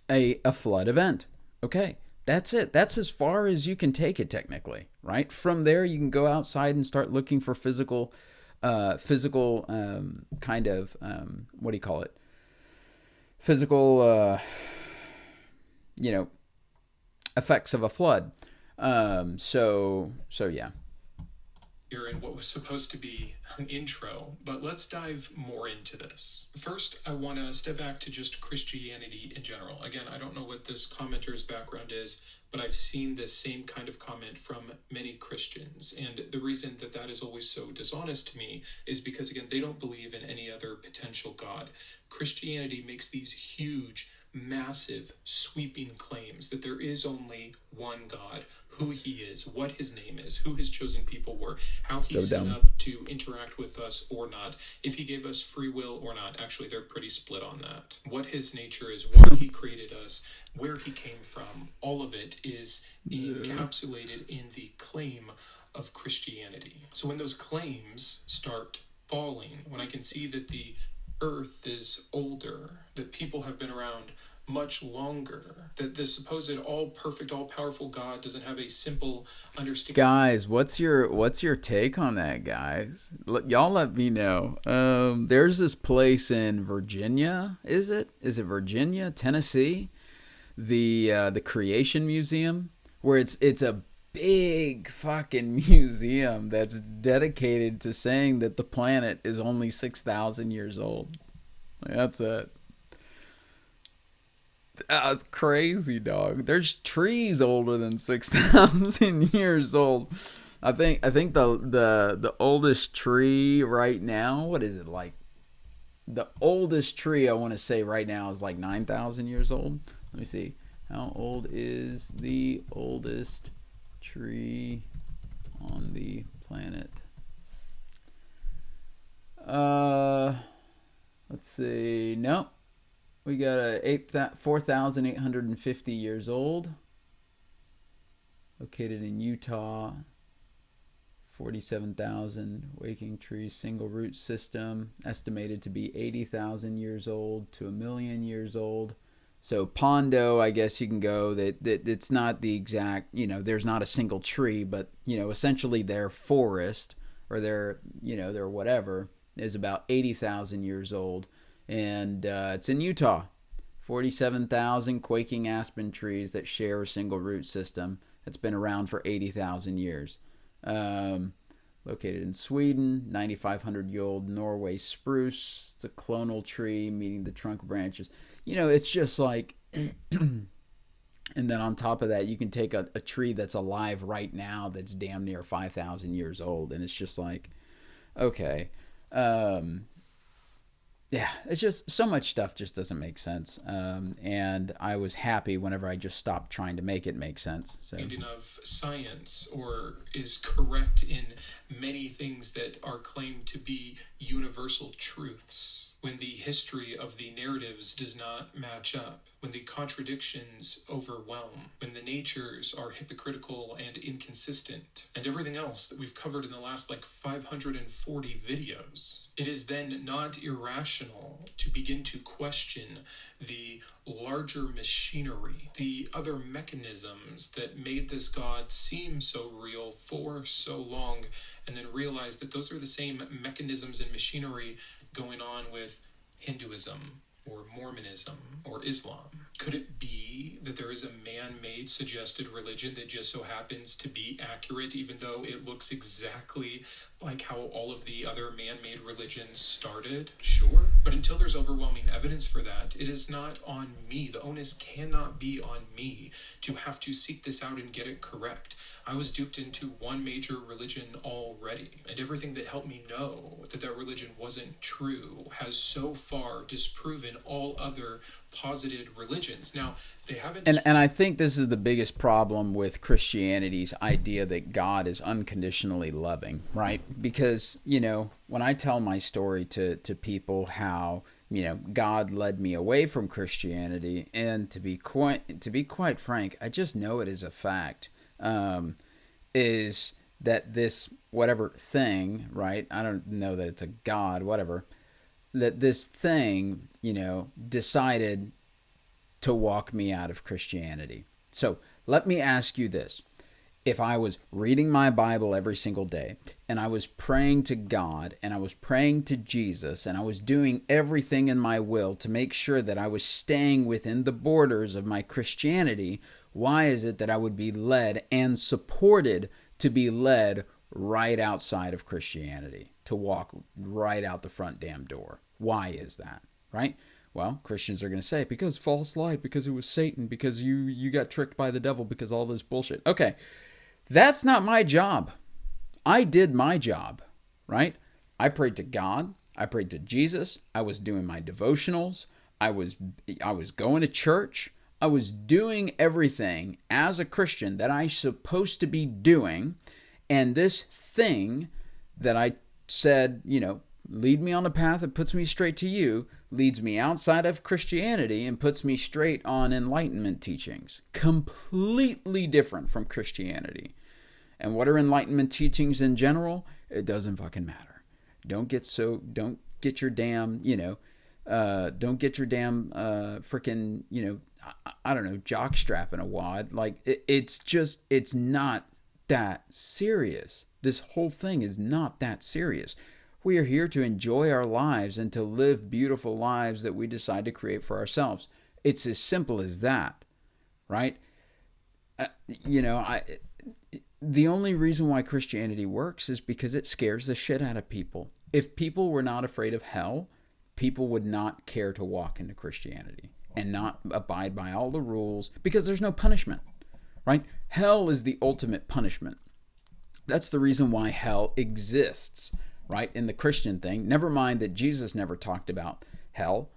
a flood event. Okay, that's it. That's as far as you can take it technically, right? From there you can go outside and start looking for physical kind of what do you call it? Physical, you know, effects of a flood. So yeah. Here in what was supposed to be an intro, but let's dive more into this. First, I want to step back to just Christianity in general. Again, I don't know what this commenter's background is, but I've seen this same kind of comment from many Christians. And the reason that that is always so dishonest to me is because, again, they don't believe in any other potential God. Christianity makes these huge, massive, sweeping claims that there is only one God, who he is, what his name is, who his chosen people were, how he set up to interact with us or not, if he gave us free will or not. Actually, they're pretty split on that. What his nature is, why he created us, where he came from, all of it is encapsulated in the claim of Christianity. So when those claims start falling, when I can see that the Earth is older, that people have been around much longer, that the supposed all perfect, all powerful God doesn't have a simple understanding. Guys, what's your take on that, guys? Y'all let me know. There's this place in Virginia. Is it Virginia, Tennessee? The Creation Museum, where it's a big fucking museum that's dedicated to saying that the planet is only 6,000 years old. That's it. That's crazy, dog. There's trees older than 6,000 years old. I think the oldest tree right now, what is it like? The oldest tree I want to say right now is like 9,000 years old. Let me see. How old is the oldest tree on the planet? Let's see. No, we got a 4,850 years old, located in Utah. 47,000 waking trees, single root system, estimated to be 80,000 years old to a million years old. So Pondo, I guess you can go that it's not the exact, there's not a single tree, but essentially their forest or their whatever is about 80,000 years old, and it's in Utah. 47,000 quaking aspen trees that share a single root system that's been around for 80,000 years. Located in Sweden. 9,500-year-old Norway spruce. It's a clonal tree, meeting the trunk branches. It's just like, and then on top of that, you can take a tree that's alive right now that's damn near 5,000 years old, and it's just like, okay. Yeah, it's just so much stuff just doesn't make sense. And I was happy whenever I just stopped trying to make it make sense. So, of science, or is correct in many things that are claimed to be universal truths, when the history of the narratives does not match up, when the contradictions overwhelm, when the natures are hypocritical and inconsistent, and everything else that we've covered in the last 540 videos. It is then not irrational to begin to question the larger machinery, the other mechanisms that made this God seem so real for so long, and then realize that those are the same mechanisms and machinery going on with Hinduism or Mormonism or Islam. Could it be that there is a man-made suggested religion that just so happens to be accurate, even though it looks exactly like how all of the other man-made religions started? Sure. But until there's overwhelming evidence for that, it is not on me. The onus cannot be on me to have to seek this out and get it correct. I was duped into one major religion already, and everything that helped me know that that religion wasn't true has so far disproven all other posited religions. Now, they haven't... And I think this is the biggest problem with Christianity's idea that God is unconditionally loving, right? Because, when I tell my story to people how, God led me away from Christianity, and to be quite frank, I just know it is a fact. Is that this whatever thing, right? I don't know that it's a God, whatever. That this thing, decided to walk me out of Christianity. So let me ask you this. If I was reading my Bible every single day, and I was praying to God, and I was praying to Jesus, and I was doing everything in my will to make sure that I was staying within the borders of my Christianity, why is it that I would be led and supported to be led right outside of Christianity, to walk right out the front damn door? Why is that, right? Well, Christians are going to say, because false light, because it was Satan, because you got tricked by the devil, because all this bullshit. Okay, that's not my job. I did my job, right? I prayed to God. I prayed to Jesus. I was doing my devotionals. I was going to church. I was doing everything as a Christian that I'm supposed to be doing. And this thing that I said, lead me on the path that puts me straight to you, leads me outside of Christianity and puts me straight on Enlightenment teachings. Completely different from Christianity. And what are Enlightenment teachings in general? It doesn't fucking matter. Don't get your damn, Don't get your damn freaking, I don't know, jock strap in a wad. Like it's not that serious. This whole thing is not that serious. We are here to enjoy our lives and to live beautiful lives that we decide to create for ourselves. It's as simple as that, right? I the only reason why Christianity works is because it scares the shit out of people. If people were not afraid of hell, people would not care to walk into Christianity and not abide by all the rules because there's no punishment, right? Hell is the ultimate punishment. That's the reason why hell exists, right? In the Christian thing, never mind that Jesus never talked about hell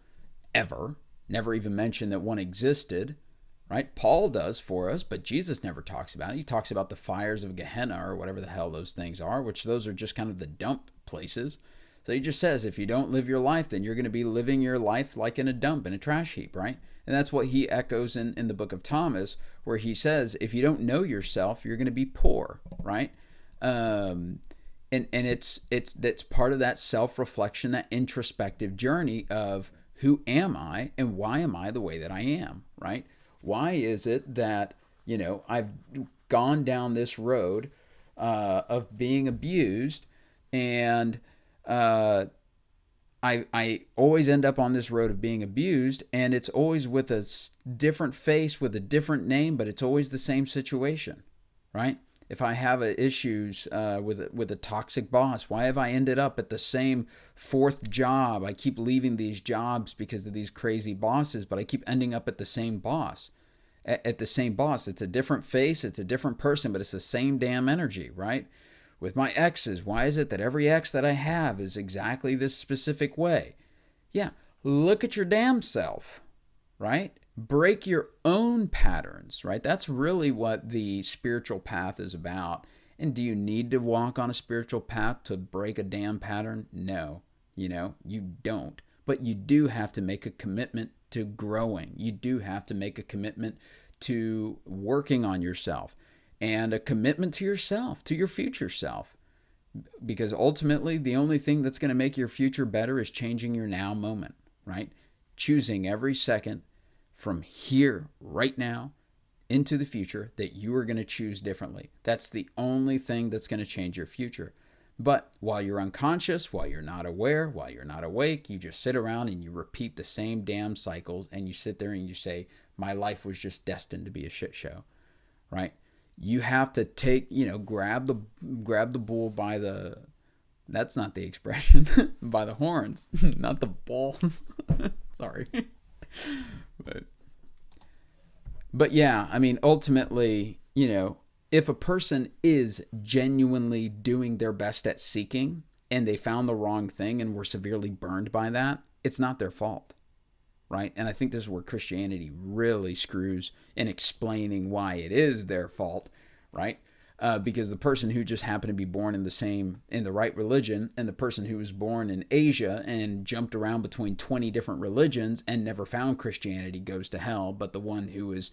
ever, never even mentioned that one existed, right? Paul does for us, but Jesus never talks about it. He talks about the fires of Gehenna or whatever the hell those things are, which those are just kind of the dump places. So he just says, if you don't live your life, then you're going to be living your life like in a dump, in a trash heap, right? And that's what he echoes in the book of Thomas, where he says, if you don't know yourself, you're going to be poor, right? And it's part of that self-reflection, that introspective journey of who am I and why am I the way that I am, right? Why is it that, I've gone down this road of being abused, and I always end up on this road of being abused, and it's always with a different face, with a different name, but it's always the same situation, right? If I have issues with a toxic boss, why have I ended up at the same fourth job? I keep leaving these jobs because of these crazy bosses, but I keep ending up at the same boss. At the same boss. It's a different face, it's a different person, but it's the same damn energy, right? With my exes, why is it that every ex that I have is exactly this specific way? Yeah, look at your damn self, right? Break your own patterns, right? That's really what the spiritual path is about. And do you need to walk on a spiritual path to break a damn pattern? No, you don't. But you do have to make a commitment to growing. You do have to make a commitment to working on yourself and a commitment to yourself, to your future self. Because ultimately, the only thing that's going to make your future better is changing your now moment, right? Choosing every second from here, right now, into the future that you are going to choose differently. That's the only thing that's going to change your future. But while you're unconscious, while you're not aware, while you're not awake, you just sit around and you repeat the same damn cycles, and you sit there and you say, my life was just destined to be a shit show, right? You have to grab the bull by the, that's not the expression, by the horns, not the balls. Sorry. But yeah, I mean, ultimately, if a person is genuinely doing their best at seeking and they found the wrong thing and were severely burned by that, it's not their fault, right? And I think this is where Christianity really screws in explaining why it is their fault, right? Because the person who just happened to be born in the right religion, and the person who was born in Asia and jumped around between 20 different religions and never found Christianity goes to hell. But the one who was,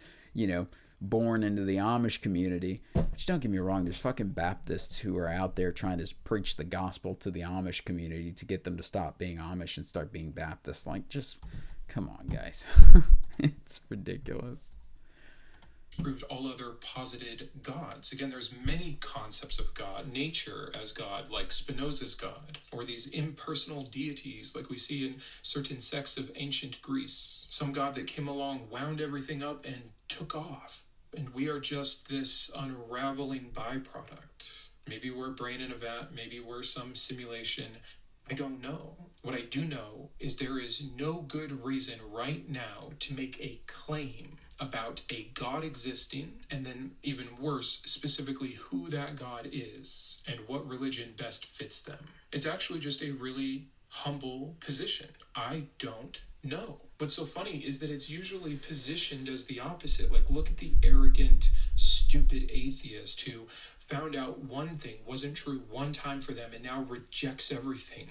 born into the Amish community, which, don't get me wrong, there's fucking Baptists who are out there trying to preach the gospel to the Amish community to get them to stop being Amish and start being Baptist. Like, just come on, guys. It's ridiculous. Proved all other posited gods. Again, there's many concepts of God, nature as God, like Spinoza's God, or these impersonal deities like we see in certain sects of ancient Greece. Some God that came along, wound everything up, and took off. And we are just this unraveling byproduct. Maybe we're a brain in a vat, maybe we're some simulation. I don't know. What I do know is there is no good reason right now to make a claim about a God existing, and then even worse, specifically who that God is and what religion best fits them. It's actually just a really humble position. I don't know. What's so funny is that it's usually positioned as the opposite. Like, look at the arrogant, stupid atheist who found out one thing wasn't true one time for them and now rejects everything.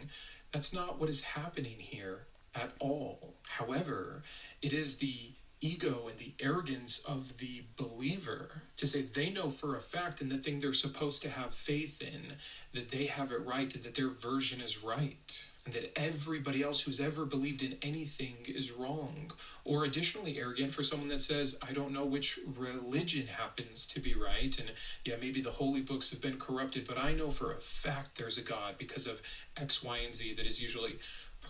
That's not what is happening here at all. However, it is the ego and the arrogance of the believer to say they know for a fact, and the thing they're supposed to have faith in, that they have it right and that their version is right. and that everybody else who's ever believed in anything is wrong. Or additionally arrogant for someone that says, I don't know which religion happens to be right, and yeah, maybe the holy books have been corrupted, but I know for a fact there's a God because of X, Y, and Z. That is usually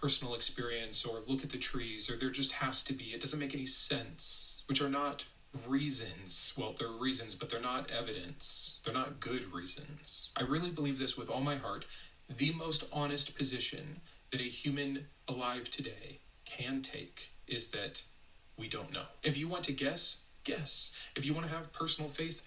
personal experience, or look at the trees, or there just has to be. It doesn't make any sense, which are not reasons. Well, they're reasons, but they're not evidence. They're not good reasons. I really believe this with all my heart. The most honest position that a human alive today can take is that we don't know. If you want to guess, guess. If you want to have have personal faith.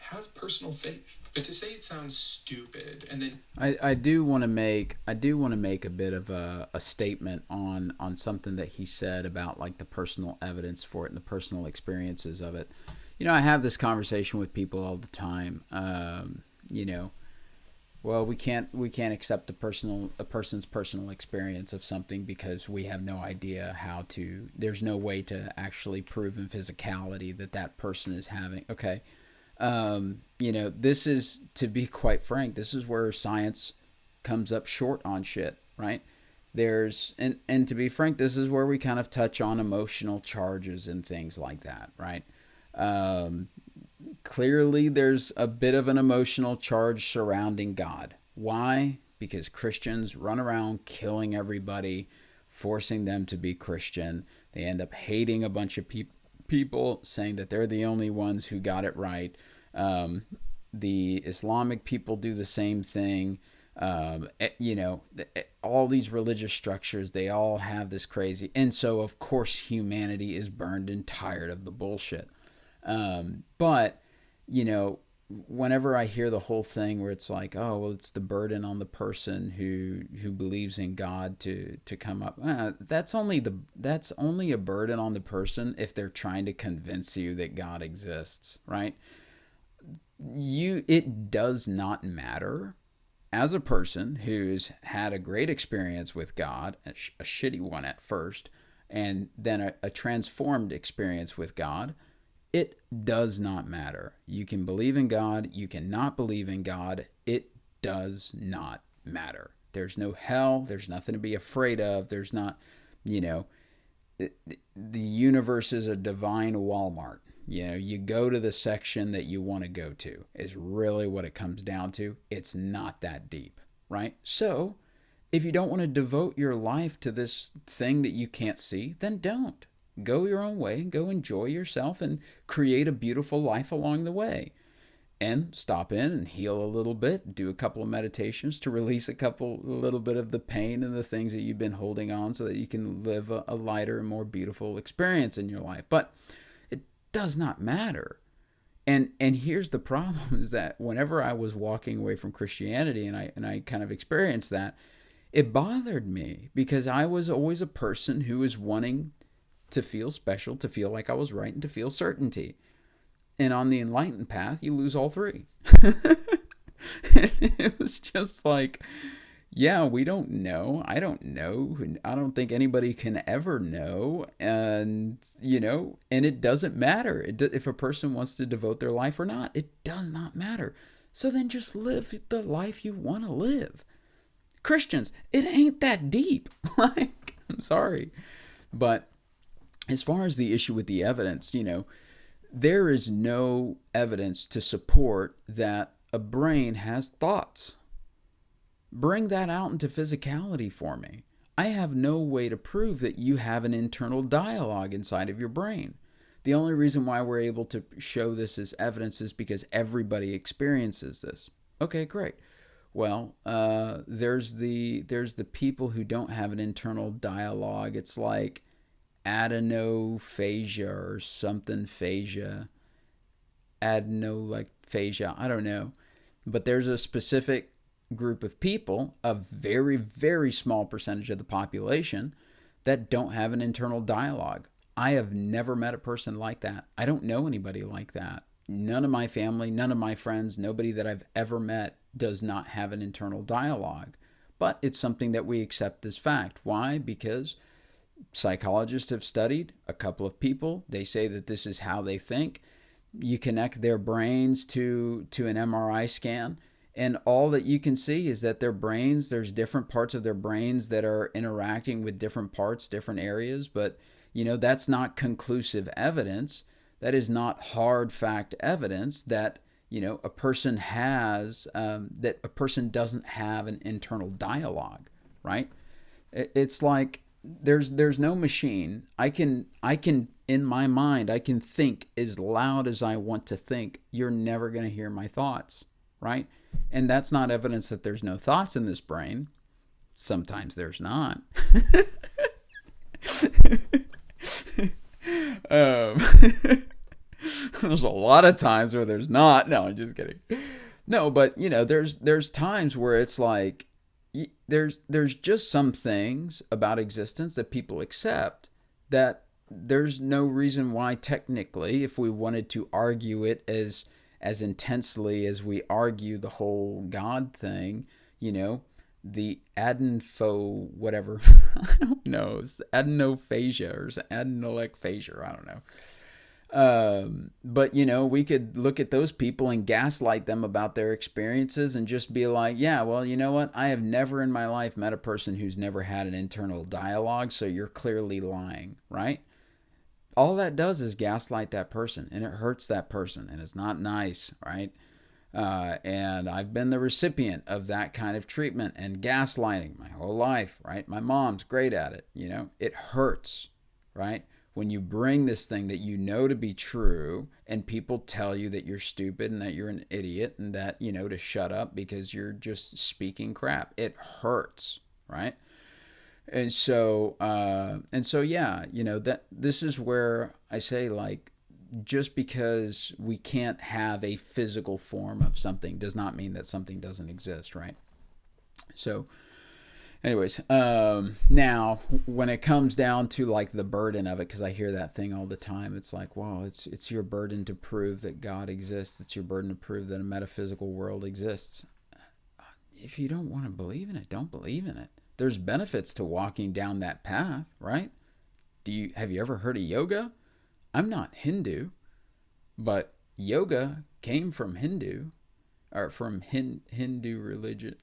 But to say it sounds stupid and then I do want to make a bit of a statement on something that he said about like the personal evidence for it and the personal experiences of it. I have this conversation with people all the time. Well, we can't accept a person's personal experience of something because we have no idea how to. There's no way to actually prove in physicality that person is having. Okay, this is, to be quite frank, this is where science comes up short on shit, right? And to be frank, this is where we kind of touch on emotional charges and things like that, right? Clearly, there's a bit of an emotional charge surrounding God. Why? Because Christians run around killing everybody, forcing them to be Christian. They end up hating a bunch of people, saying that they're the only ones who got it right. The Islamic people do the same thing. All these religious structures, they all have this crazy. And so, of course, humanity is burned and tired of the bullshit. But whenever I hear the whole thing where it's like, oh, well, it's the burden on the person who believes in God to come up. That's only a burden on the person if they're trying to convince you that God exists, right? It does not matter as a person who's had a great experience with God, a shitty one at first, and then a transformed experience with God. It does not matter. You can believe in God. You cannot believe in God. It does not matter. There's no hell. There's nothing to be afraid of. There's not, the universe is a divine Walmart. You go to the section that you want to go to is really what it comes down to. It's not that deep, right? So if you don't want to devote your life to this thing that you can't see, then don't. Go your own way, go enjoy yourself, and create a beautiful life along the way. And stop in and heal a little bit, do a couple of meditations to release a little bit of the pain and the things that you've been holding on so that you can live a lighter and more beautiful experience in your life. But it does not matter. And here's the problem is that whenever I was walking away from Christianity and I kind of experienced that, it bothered me because I was always a person who was wanting to feel special, to feel like I was right, and to feel certainty. And on the enlightened path, you lose all three. It was just like, yeah, we don't know. I don't know. I don't think anybody can ever know. And, and it doesn't matter. If a person wants to devote their life or not, it does not matter. So then just live the life you want to live. Christians, it ain't that deep. I'm sorry. But as far as the issue with the evidence, there is no evidence to support that a brain has thoughts. Bring that out into physicality for me. I have no way to prove that you have an internal dialogue inside of your brain. The only reason why we're able to show this as evidence is because everybody experiences this. Okay, great. Well, there's the people who don't have an internal dialogue. It's like adenophasia or something phasia. Adenophasia, I don't know. But there's a specific group of people, a very, very small percentage of the population, that don't have an internal dialogue. I have never met a person like that. I don't know anybody like that. None of my family, none of my friends, nobody that I've ever met does not have an internal dialogue. But it's something that we accept as fact. Why? Because psychologists have studied a couple of people. They say that this is how they think. You connect their brains to an MRI scan, And all that you can see is that their brains, there's different parts of their brains that are interacting with different parts, different areas. But, that's not conclusive evidence. That is not hard fact evidence that, a person has, that a person doesn't have an internal dialogue, right? It's like there's no machine. I can in my mind, I can think as loud as I want to think. You're never going to hear my thoughts, right? And that's not evidence that there's no thoughts in this brain. Sometimes there's not. There's a lot of times where there's not. No, I'm just kidding. No, but there's times where it's like there's just some things about existence that people accept that there's no reason why technically, if we wanted to argue it as intensely as we argue the whole God thing, the whatever, I don't know, it's adenophasia or adenolekphasia, I don't know. But we could look at those people and gaslight them about their experiences and just be like, yeah, well, you know what? I have never in my life met a person who's never had an internal dialogue, so you're clearly lying, right? All that does is gaslight that person, and it hurts that person, and it's not nice, right? And I've been the recipient of that kind of treatment and gaslighting my whole life, right? My mom's great at it, It hurts, right? When you bring this thing that you know to be true and people tell you that you're stupid and that you're an idiot and that, to shut up because you're just speaking crap, it hurts, right? And so, yeah, that this is where I say, like, just because we can't have a physical form of something does not mean that something doesn't exist, right? So, anyways, now when it comes down to like the burden of it, because I hear that thing all the time, it's like, well, it's your burden to prove that God exists. It's your burden to prove that a metaphysical world exists. If you don't want to believe in it, don't believe in it. There's benefits to walking down that path, right? Have you ever heard of yoga? I'm not Hindu, but yoga came from Hindu religion.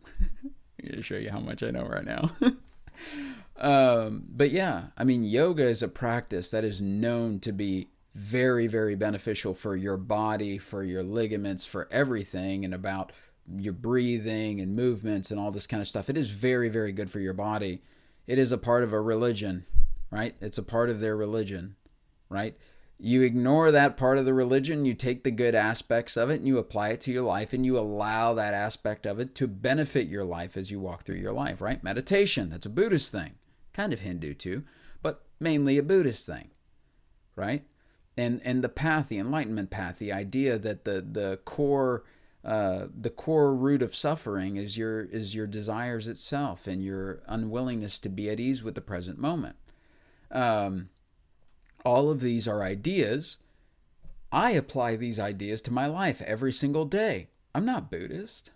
I'm going to show you how much I know right now. But yeah, I mean, yoga is a practice that is known to be very, very beneficial for your body, for your ligaments, for everything, and about your breathing and movements and all this kind of stuff. It is very, very good for your body. It is a part of a religion, right? It's a part of their religion, right? You ignore that part of the religion, you take the good aspects of it and you apply it to your life, and you allow that aspect of it to benefit your life as you walk through your life, right? Meditation, that's a Buddhist thing, kind of Hindu too, but mainly a Buddhist thing, right? And the path, the enlightenment path, the idea that the core root of suffering is your desires itself and your unwillingness to be at ease with the present moment. All of these are ideas. I apply these ideas to my life every single day. I'm not Buddhist.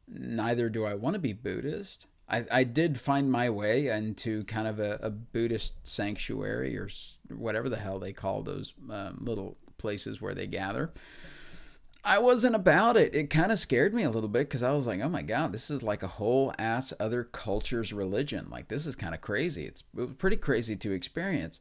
Neither do I want to be Buddhist. I did find my way into kind of a Buddhist sanctuary or whatever the hell they call those little places where they gather. I wasn't about it. It kind of scared me a little bit because I was like, oh my God, this is like a whole ass other culture's religion. Like, this is kind of crazy. It was pretty crazy to experience.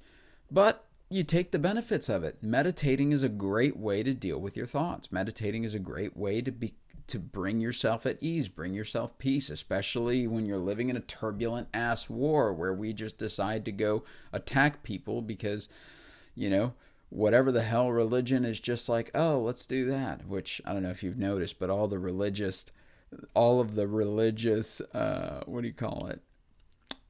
But you take the benefits of it. Meditating is a great way to deal with your thoughts. Meditating is a great way to bring yourself at ease, bring yourself peace, especially when you're living in a turbulent ass war where we just decide to go attack people because, whatever the hell religion is just like, oh, let's do that. Which, I don't know if you've noticed, but all of the religious,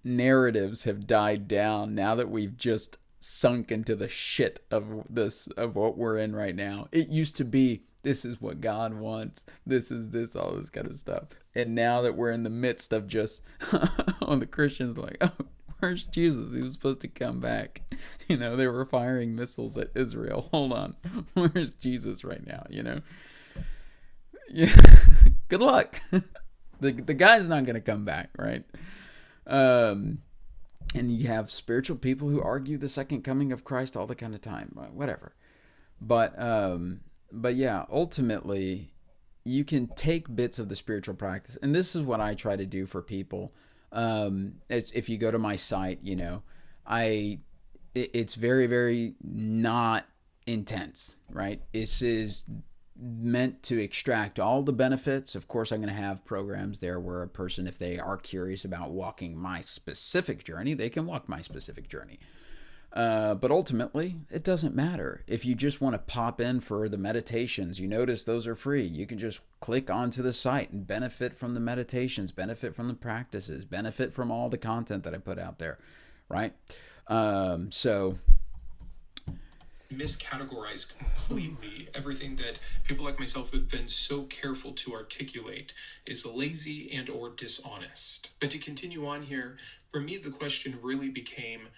narratives have died down now that we've just sunk into the shit of what we're in right now. It used to be, this is what God wants, this is this, all this kind of stuff. And now that we're in the midst of just, the Christians are like, oh, where's Jesus? He was supposed to come back. They were firing missiles at Israel. Hold on. Where's Jesus right now? Yeah. Good luck. The guy's not going to come back, right? And you have spiritual people who argue the second coming of Christ all the kind of time, whatever. But yeah, ultimately, you can take bits of the spiritual practice, and this is what I try to do for people. If you go to my site, it's very, very not intense, right? This is meant to extract all the benefits. Of course, I'm going to have programs there where a person, if they are curious about walking my specific journey, they can walk my specific journey. But ultimately, it doesn't matter. If you just want to pop in for the meditations, you notice those are free. You can just click onto the site and benefit from the meditations, benefit from the practices, benefit from all the content that I put out there, right? So miscategorize completely everything that people like myself have been so careful to articulate is lazy and or dishonest. But to continue on here, for me the question really became,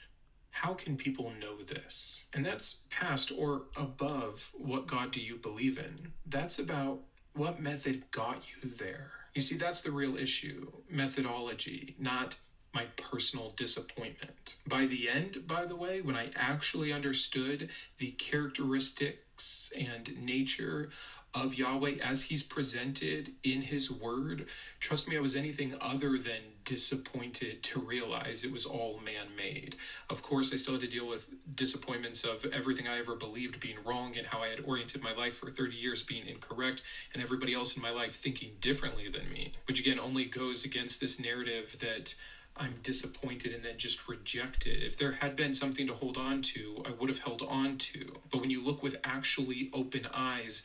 how can people know this? And that's past or above what God do you believe in. That's about what method got you there. You see, that's the real issue. Methodology, not my personal disappointment. By the end, by the way, when I actually understood the characteristics and nature of Yahweh as he's presented in his word, trust me, I was anything other than disappointed to realize it was all man-made. Of course, I still had to deal with disappointments of everything I ever believed being wrong and how I had oriented my life for 30 years being incorrect and everybody else in my life thinking differently than me, which again only goes against this narrative that I'm disappointed and then just reject it. If there had been something to hold on to, I would have held on to. But when you look with actually open eyes,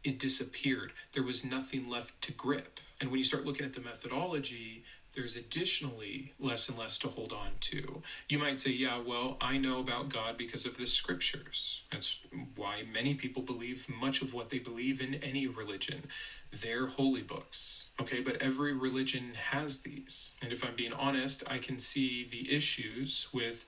it disappeared. There was nothing left to grip. And when you start looking at the methodology, there's additionally less and less to hold on to. You might say, yeah, well, I know about God because of the scriptures. That's why many people believe much of what they believe in any religion. They're holy books. Okay, but every religion has these. And if I'm being honest, I can see the issues with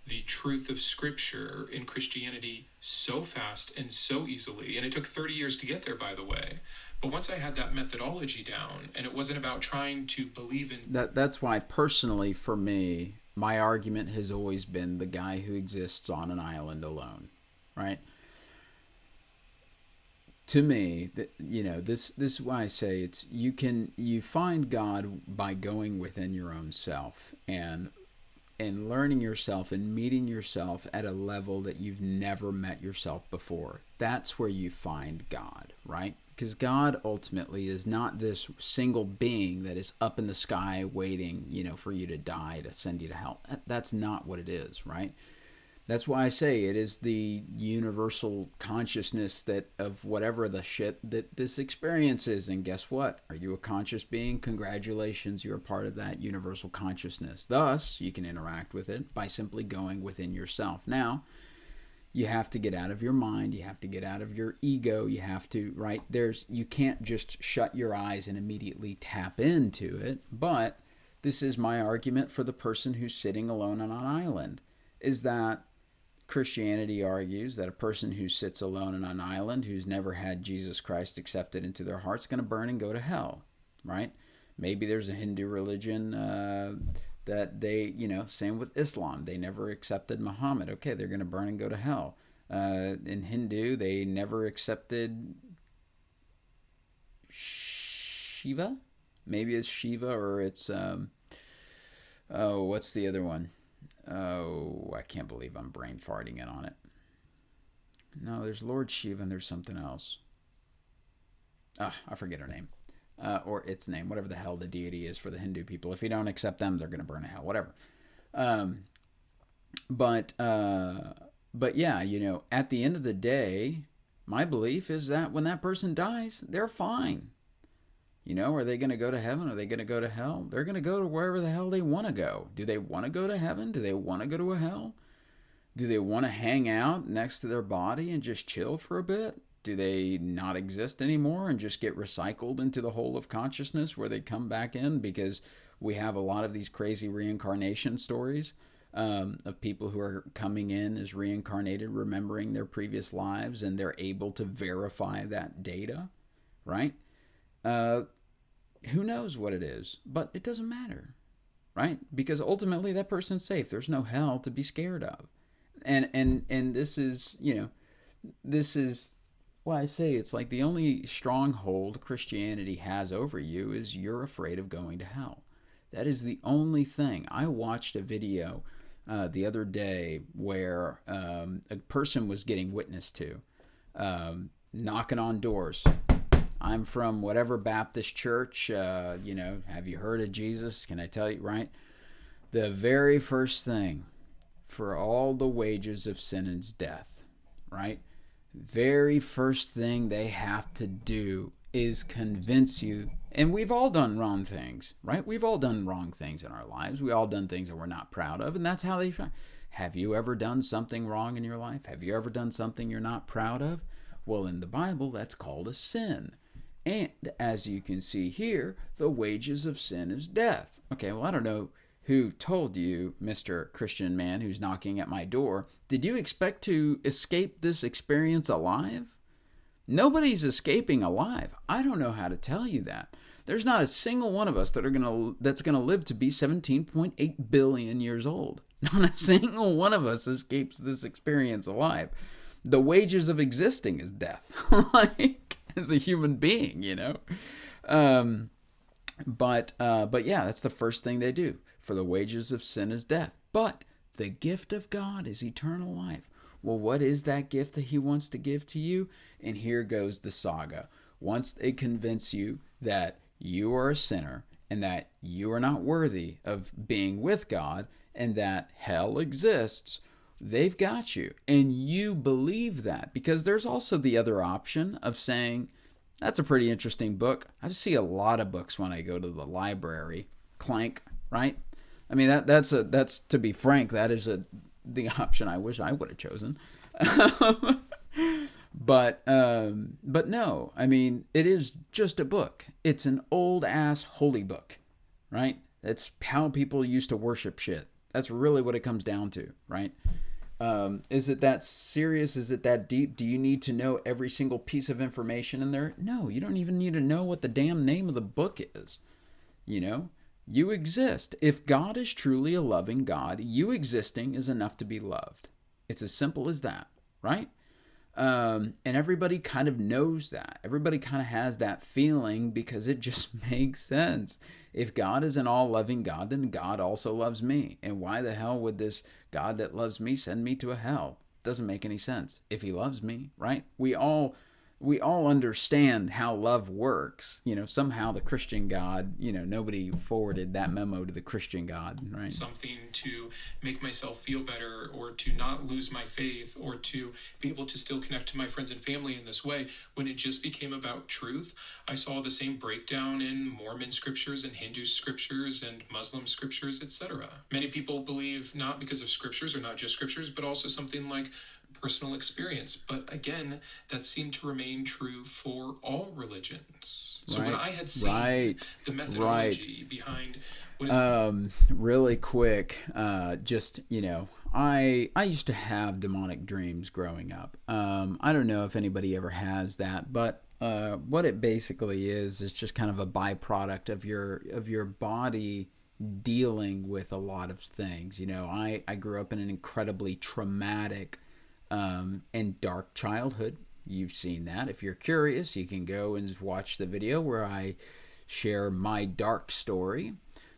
the truth of scripture in Christianity so fast and so easily. And it took 30 years to get there, by the way. But once I had that methodology down, and it wasn't about trying to believe in... That's why, personally, for me, my argument has always been the guy who exists on an island alone, right? To me, this is why I say you find God by going within your own self and learning yourself and meeting yourself at a level that you've never met yourself before. That's where you find God, right? Because God ultimately is not this single being that is up in the sky waiting, for you to die, to send you to hell. That's not what it is, right? That's why I say it is the universal consciousness that of whatever the shit that this experience is. And guess what? Are you a conscious being? Congratulations, you're a part of that universal consciousness. Thus, you can interact with it by simply going within yourself. Now, you have to get out of your mind. You have to get out of your ego. You have to, right? You can't just shut your eyes and immediately tap into it. But this is my argument for the person who's sitting alone on an island, is that Christianity argues that a person who sits alone on an island, who's never had Jesus Christ accepted into their heart, is going to burn and go to hell, right? Maybe there's a Hindu religion that they, same with Islam. They never accepted Muhammad. Okay, they're going to burn and go to hell. In Hindu, they never accepted Shiva. Maybe it's Shiva or it's, what's the other one? Oh, I can't believe I'm brain farting in on it. No, there's Lord Shiva and there's something else. I forget her name. Or its name, whatever the hell the deity is for the Hindu people. If you don't accept them, they're going to burn to hell, whatever. But yeah, at the end of the day, my belief is that when that person dies, they're fine. Are they going to go to heaven? Are they going to go to hell? They're going to go to wherever the hell they want to go. Do they want to go to heaven? Do they want to go to a hell? Do they want to hang out next to their body and just chill for a bit? Do they not exist anymore and just get recycled into the whole of consciousness where they come back in? Because we have a lot of these crazy reincarnation stories of people who are coming in as reincarnated, remembering their previous lives, and they're able to verify that data, right? Who knows what it is, but it doesn't matter, right? Because ultimately that person's safe. There's no hell to be scared of. And this is, this is Well, I say it's like the only stronghold Christianity has over you is you're afraid of going to hell. That is the only thing. I watched a video the other day where a person was getting witnessed to, knocking on doors. I'm from whatever Baptist church, have you heard of Jesus? Can I tell you, right? The very first thing, for all the wages of sin is death, right? Very first thing they have to do is convince you. And we've all done wrong things, right? We've all done wrong things in our lives. We all done things that we're not proud of, and that's how they try. Have you ever done something wrong in your life? Have you ever done something you're not proud of? Well, in the Bible, that's called a sin. And as you can see here, the wages of sin is death. Okay, well, I don't know who told you, Mr. Christian man who's knocking at my door, did you expect to escape this experience alive? Nobody's escaping alive. I don't know how to tell you that. There's not a single one of us that's gonna live to be 17.8 billion years old. Not a single one of us escapes this experience alive. The wages of existing is death, like as a human being, But yeah, that's the first thing they do. For the wages of sin is death. But the gift of God is eternal life. Well, what is that gift that he wants to give to you? And here goes the saga. Once they convince you that you are a sinner and that you are not worthy of being with God and that hell exists, they've got you. And you believe that, because there's also the other option of saying, that's a pretty interesting book. I see a lot of books when I go to the library. Clank, right? I mean, that's to be frank, that is the option I wish I would have chosen. But no, I mean, it is just a book. It's an old ass holy book, right? That's how people used to worship shit. That's really what it comes down to, right? Is it that serious? Is it that deep? Do you need to know every single piece of information in there? No, you don't even need to know what the damn name of the book is. You exist. If God is truly a loving God, you existing is enough to be loved. It's as simple as that, right? And everybody kind of knows that. Everybody kind of has that feeling because it just makes sense. If God is an all-loving God, then God also loves me. And why the hell would this God that loves me send me to a hell? Doesn't make any sense. If he loves me, right? We all understand how love works. Somehow the Christian God, nobody forwarded that memo to the Christian God, right? Something to make myself feel better, or to not lose my faith, or to be able to still connect to my friends and family in this way. When it just became about truth, I saw the same breakdown in Mormon scriptures and Hindu scriptures and Muslim scriptures, etc. Many people believe not because of scriptures, or not just scriptures, but also something like personal experience. But again, that seemed to remain true for all religions. So when I had seen the methodology behind what is really quick, I used to have demonic dreams growing up. I don't know if anybody ever has that, but what it basically is just kind of a byproduct of your body dealing with a lot of things. I grew up in an incredibly traumatic and dark childhood. You've seen that. If you're curious, you can go and watch the video where I share my dark story.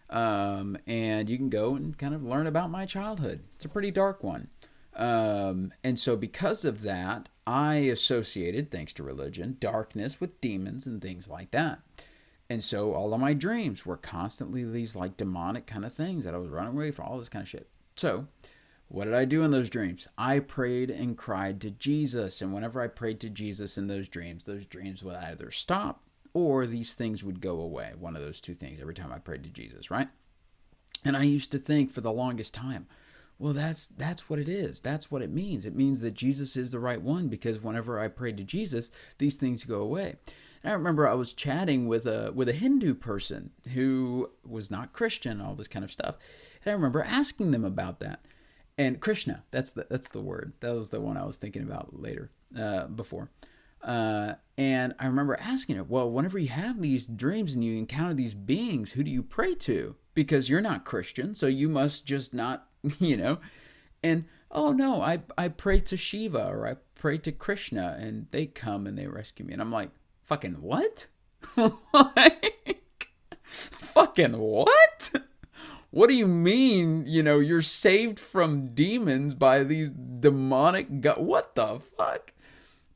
And you can go and kind of learn about my childhood. It's a pretty dark one. And so because of that, I associated, thanks to religion, darkness with demons and things like that. And so all of my dreams were constantly these like demonic kind of things that I was running away from, all this kind of shit. So what did I do in those dreams? I prayed and cried to Jesus. And whenever I prayed to Jesus in those dreams would either stop or these things would go away. One of those two things every time I prayed to Jesus, right? And I used to think for the longest time, well, that's what it is. That's what it means. It means that Jesus is the right one, because whenever I prayed to Jesus, these things go away. And I remember I was chatting with a Hindu person who was not Christian, all this kind of stuff. And I remember asking them about that. And Krishna, that's the word. That was the one I was thinking about before. And I remember asking her, well, whenever you have these dreams and you encounter these beings, who do you pray to? Because you're not Christian, so you must just not, And oh no, I pray to Shiva or I pray to Krishna and they come and they rescue me. And I'm like, fucking what? Like, fucking what? What do you mean, you're saved from demons by these demonic what the fuck?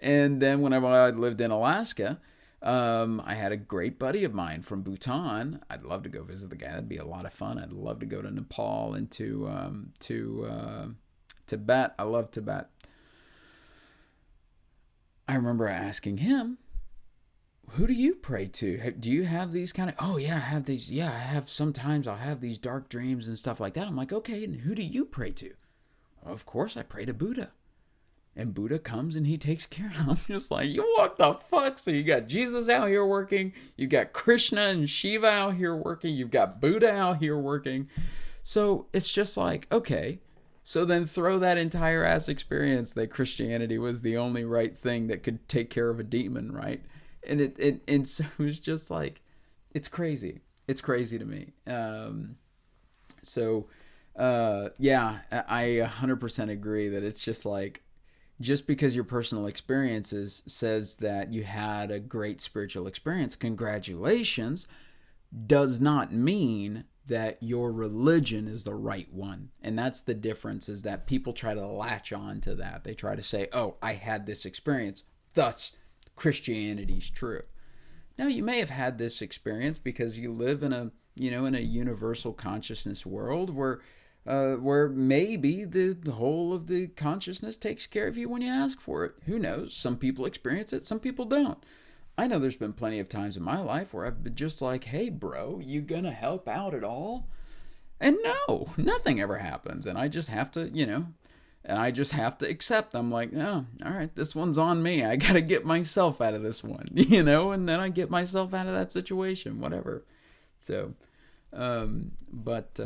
And then whenever I lived in Alaska, I had a great buddy of mine from Bhutan. I'd love to go visit the guy. That'd be a lot of fun. I'd love to go to Nepal and to Tibet. I love Tibet. I remember asking him, who do you pray to? Do you have these kind of, oh yeah, I have these, yeah, I have, sometimes I'll have these dark dreams and stuff like that. I'm like, okay, and who do you pray to? Well, of course, I pray to Buddha. And Buddha comes and he takes care of. I'm just like, what the fuck? So you got Jesus out here working. You got Krishna and Shiva out here working. You've got Buddha out here working. So it's just like, okay. So then throw that entire ass experience that Christianity was the only right thing that could take care of a demon, right? And so it was just like, it's crazy. It's crazy to me. Yeah, I 100% agree that it's just like, just because your personal experiences says that you had a great spiritual experience, congratulations, does not mean that your religion is the right one. And that's the difference, is that people try to latch on to that. They try to say, oh, I had this experience, thus Christianity's true. Now, you may have had this experience because you live in a universal consciousness world where maybe the whole of the consciousness takes care of you when you ask for it. Who knows? Some people experience it, some people don't. I know there's been plenty of times in my life where I've been just like, hey, bro, you gonna help out at all? And no, nothing ever happens. And I just have to, accept. I'm like, no, all right, this one's on me. I got to get myself out of this one, and then I get myself out of that situation, whatever. So, but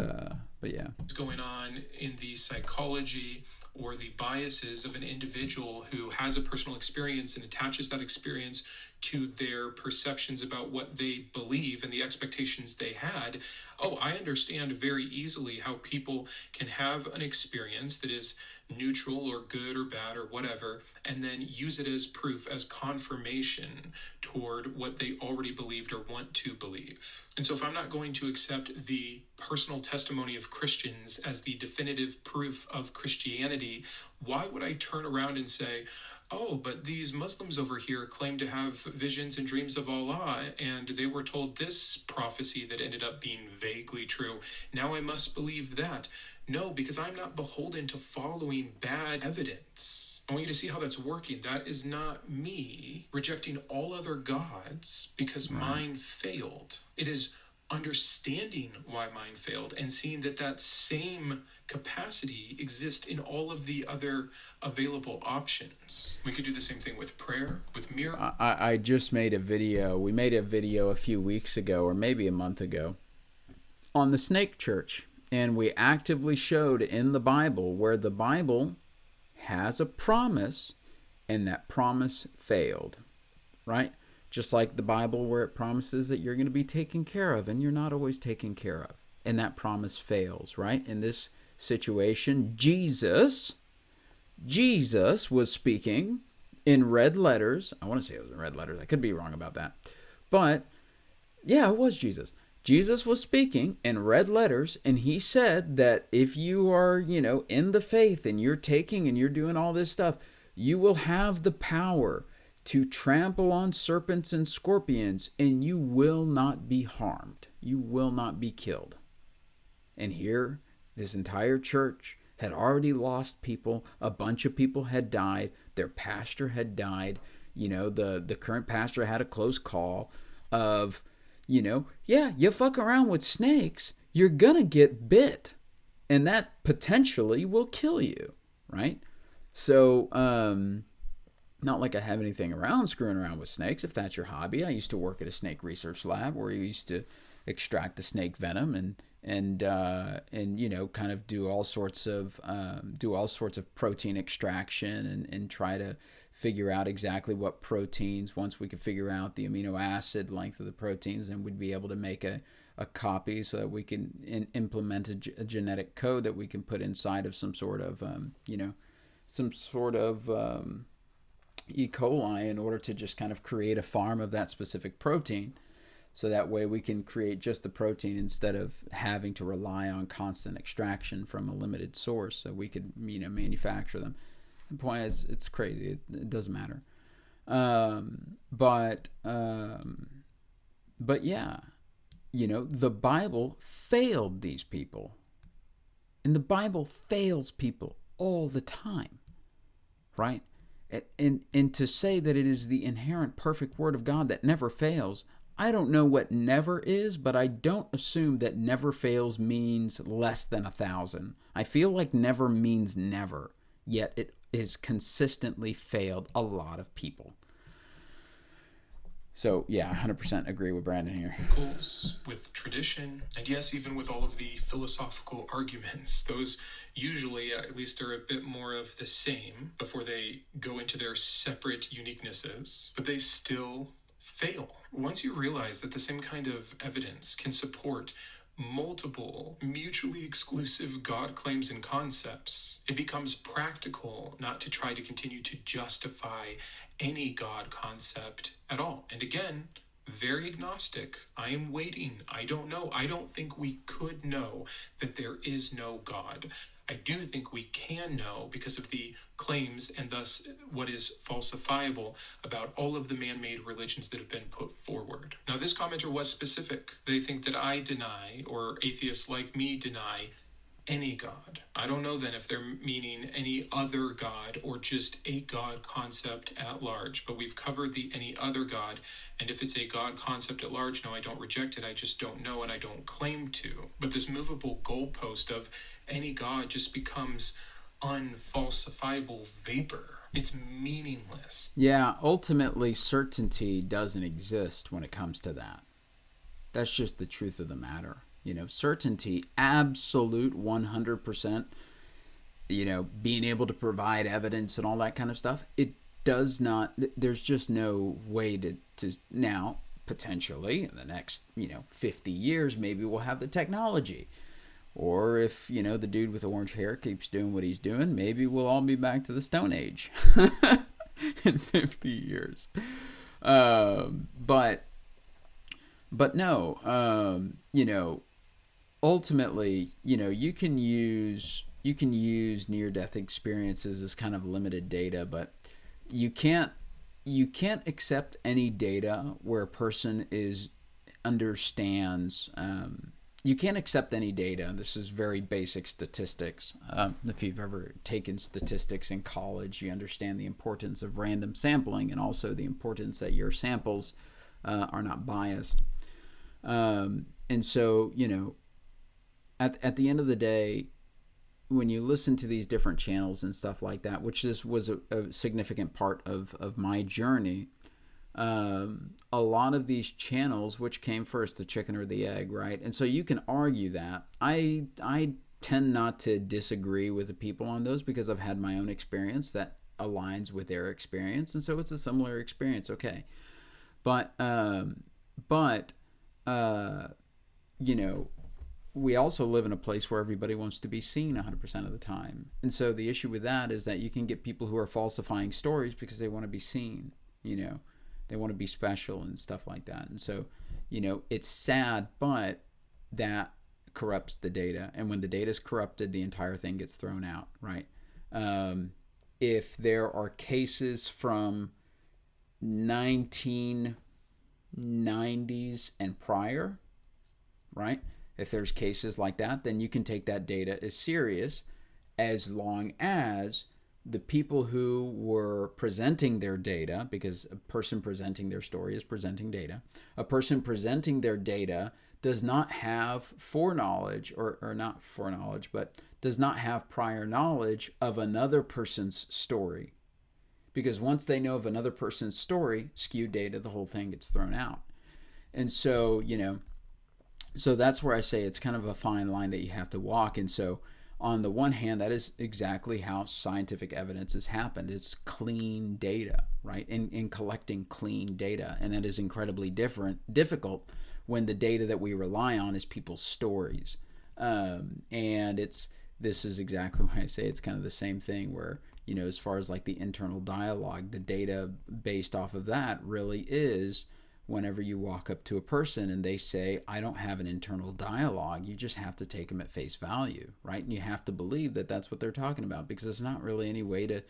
yeah. What's going on in the psychology or the biases of an individual who has a personal experience and attaches that experience to their perceptions about what they believe and the expectations they had. Oh, I understand very easily how people can have an experience that is neutral or good or bad or whatever, and then use it as proof, as confirmation toward what they already believed or want to believe. And so if I'm not going to accept the personal testimony of Christians as the definitive proof of Christianity, why would I turn around and say, oh, but these Muslims over here claim to have visions and dreams of Allah, and they were told this prophecy that ended up being vaguely true. Now I must believe that. No, because I'm not beholden to following bad evidence. I want you to see how that's working. That is not me rejecting all other gods because mine failed. It is understanding why mine failed and seeing that that same capacity exists in all of the other available options. We could do the same thing with prayer, with miracles. I just made a video. We made a video a few weeks ago, or maybe a month ago, on the snake church. And we actively showed in the Bible where the Bible has a promise and that promise failed, right? Just like the Bible where it promises that you're going to be taken care of and you're not always taken care of. And that promise fails, right? In this situation, Jesus was speaking in red letters. I want to say it was in red letters. I could be wrong about that. But yeah, it was Jesus. Jesus was speaking in red letters, and he said that if you are, in the faith and you're taking and you're doing all this stuff, you will have the power to trample on serpents and scorpions, and you will not be harmed. You will not be killed. And here, this entire church had already lost people. A bunch of people had died. Their pastor had died. The current pastor had a close call of, you fuck around with snakes, you're gonna get bit. And that potentially will kill you, right? So, not like I have anything around screwing around with snakes, if that's your hobby. I used to work at a snake research lab where we used to extract the snake venom and kind of do all sorts of protein extraction and try to figure out exactly what proteins. Once we could figure out the amino acid length of the proteins, then we'd be able to make a a copy so that we can implement a genetic code that we can put inside of some sort of, E. coli in order to just kind of create a farm of that specific protein. So that way we can create just the protein instead of having to rely on constant extraction from a limited source. So we could, manufacture them. The point is, it's crazy. It doesn't matter. But yeah, the Bible failed these people. And the Bible fails people all the time, right? And to say that it is the inherent perfect word of God that never fails, I don't know what never is, but I don't assume that never fails means less than 1,000. I feel like never means never, yet it is consistently failed a lot of people. So, yeah, 100% agree with Brandon here. With tradition, and yes, even with all of the philosophical arguments, those usually, at least, are a bit more of the same before they go into their separate uniquenesses, but they still fail. Once you realize that the same kind of evidence can support multiple mutually exclusive God claims and concepts, it becomes practical not to try to continue to justify any God concept at all. And again, very agnostic. I am waiting. I don't know. I don't think we could know that there is no God. I do think we can know because of the claims and thus what is falsifiable about all of the man-made religions that have been put forward. Now, this commenter was specific. They think that I deny, or atheists like me deny, any God. I don't know then if they're meaning any other God or just a God concept at large, but we've covered the any other God, and if it's a God concept at large, no, I don't reject it, I just don't know and I don't claim to. But this movable goalpost of any God just becomes unfalsifiable vapor. It's meaningless. Yeah, ultimately, certainty doesn't exist when it comes to that. That's just the truth of the matter. Certainty, absolute 100%, being able to provide evidence and all that kind of stuff, it does not, there's just no way to now, potentially, in the next, 50 years, maybe we'll have the technology. Or if, the dude with the orange hair keeps doing what he's doing, maybe we'll all be back to the Stone Age in 50 years. But no, ultimately, you can use near-death experiences as kind of limited data, but you can't accept any data where a person understands. You can't accept any data. This is very basic statistics. If you've ever taken statistics in college, you understand the importance of random sampling and also the importance that your samples are not biased. And so, at the end of the day, when you listen to these different channels and stuff like that, which this was a significant part of my journey, a lot of these channels, which came first, the chicken or the egg, right? And so you can argue that. I tend not to disagree with the people on those because I've had my own experience that aligns with their experience, and so it's a similar experience, okay. But we also live in a place where everybody wants to be seen 100% of the time. And so the issue with that is that you can get people who are falsifying stories because they want to be seen, they want to be special and stuff like that. And so, it's sad, but that corrupts the data. And when the data is corrupted, the entire thing gets thrown out, right? If there are cases from 1990s and prior, right? If there's cases like that, then you can take that data as serious as long as the people who were presenting their data, because a person presenting their story is presenting data, a person presenting their data does not have foreknowledge, or not foreknowledge, but does not have prior knowledge of another person's story. Because once they know of another person's story, skewed data, the whole thing gets thrown out. And so, so that's where I say it's kind of a fine line that you have to walk. And so on the one hand, that is exactly how scientific evidence has happened. It's clean data, right? In collecting clean data. And that is incredibly difficult when the data that we rely on is people's stories. And this is exactly why I say it's kind of the same thing where, as far as like the internal dialogue, the data based off of that really is whenever you walk up to a person and they say, I don't have an internal dialogue, you just have to take them at face value, right? And you have to believe that that's what they're talking about, because there's not really any way to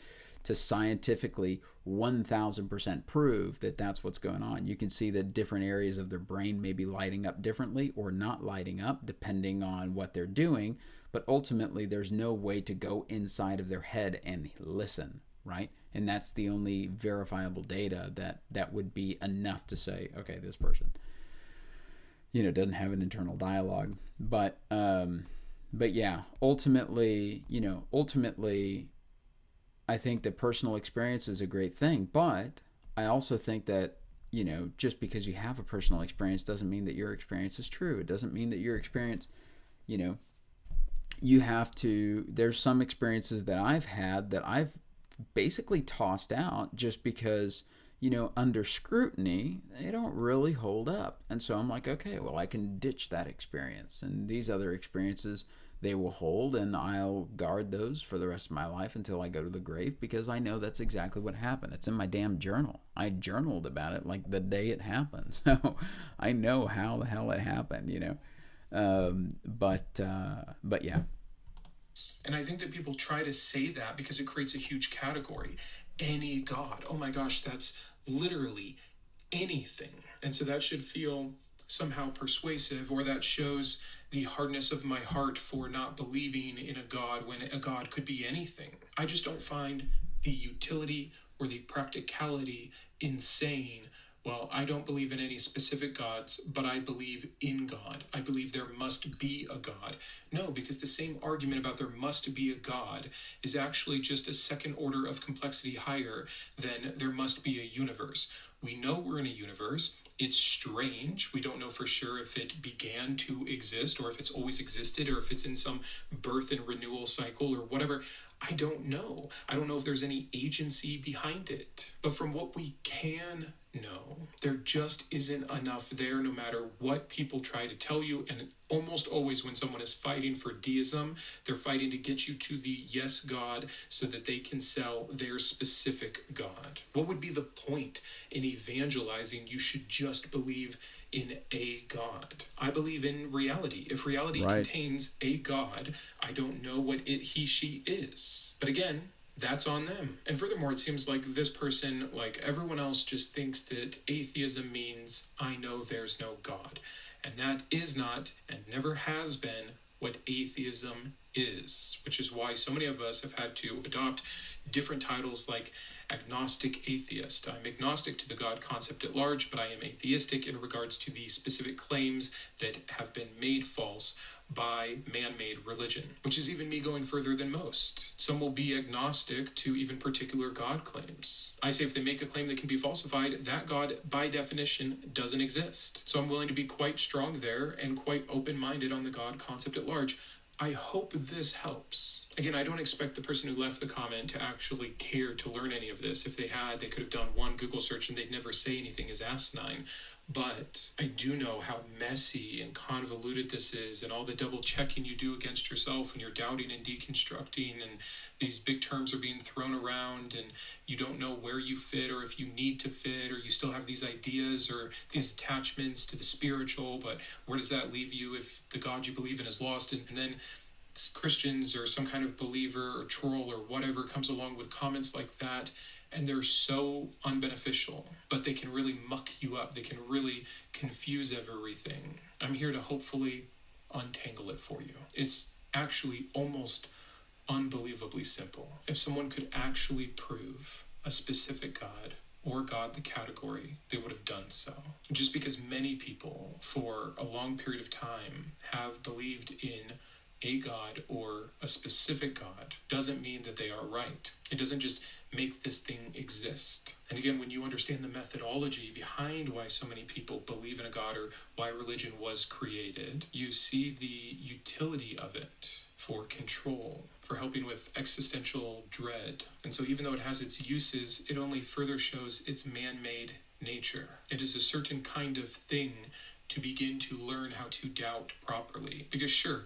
scientifically 1000% prove that that's what's going on. You can see that different areas of their brain may be lighting up differently or not lighting up depending on what they're doing, but ultimately there's no way to go inside of their head and listen, right? And that's the only verifiable data that would be enough to say, okay, this person, doesn't have an internal dialogue. But yeah, ultimately, I think that personal experience is a great thing, but I also think that, just because you have a personal experience doesn't mean that your experience is true. It doesn't mean that your experience, you have to, there's some experiences that I've had that I've basically tossed out just because, under scrutiny, they don't really hold up. And so I'm like, okay, well, I can ditch that experience. And these other experiences, they will hold, and I'll guard those for the rest of my life until I go to the grave, because I know that's exactly what happened. It's in my damn journal. I journaled about it like the day it happened. So I know how the hell it happened, But yeah. And I think that people try to say that because it creates a huge category. Any God. Oh my gosh, that's literally anything. And so that should feel somehow persuasive, or that shows the hardness of my heart for not believing in a God when a God could be anything. I just don't find the utility or the practicality in saying, well, I don't believe in any specific gods, but I believe in God. I believe there must be a God. No, because the same argument about there must be a God is actually just a second order of complexity higher than there must be a universe. We know we're in a universe. It's strange. We don't know for sure if it began to exist, or if it's always existed, or if it's in some birth and renewal cycle or whatever. I don't know. I don't know if there's any agency behind it. But from what we can know, there just isn't enough there, no matter what people try to tell you. And almost always when someone is fighting for deism, they're fighting to get you to the yes God so that they can sell their specific God. What would be the point in evangelizing? You should just believe in a God. I believe in reality. If reality contains a God, I don't know what it, he, she is. But again, that's on them. And furthermore, it seems like this person, like everyone else, just thinks that atheism means I know there's no God. And that is not, and never has been, what atheism is, which is why so many of us have had to adopt different titles like agnostic atheist. I'm agnostic to the God concept at large, but I am atheistic in regards to the specific claims that have been made false by man-made religion, which is even me going further than most. Some will be agnostic to even particular God claims. I say if they make a claim that can be falsified, that God, by definition, doesn't exist. So I'm willing to be quite strong there and quite open-minded on the God concept at large. I hope this helps. Again, I don't expect the person who left the comment to actually care to learn any of this. If they had, they could have done one Google search and they'd never say anything as asinine. But I do know how messy and convoluted this is, and all the double checking you do against yourself, and you're doubting and deconstructing, and these big terms are being thrown around, and you don't know where you fit, or if you need to fit, or you still have these ideas or these attachments to the spiritual, but where does that leave you if the God you believe in is lost? And then Christians or some kind of believer or troll or whatever comes along with comments like that, and they're so unbeneficial, but they can really muck you up. They can really confuse everything. I'm here to hopefully untangle it for you. It's actually almost unbelievably simple. If someone could actually prove a specific God, or God the category, they would have done so. Just because many people for a long period of time have believed in a God or a specific God doesn't mean that they are right. It doesn't just make this thing exist. And again, when you understand the methodology behind why so many people believe in a God or why religion was created, you see the utility of it for control, for helping with existential dread. And so even though it has its uses, it only further shows its man-made nature. It is a certain kind of thing to begin to learn how to doubt properly. Because sure,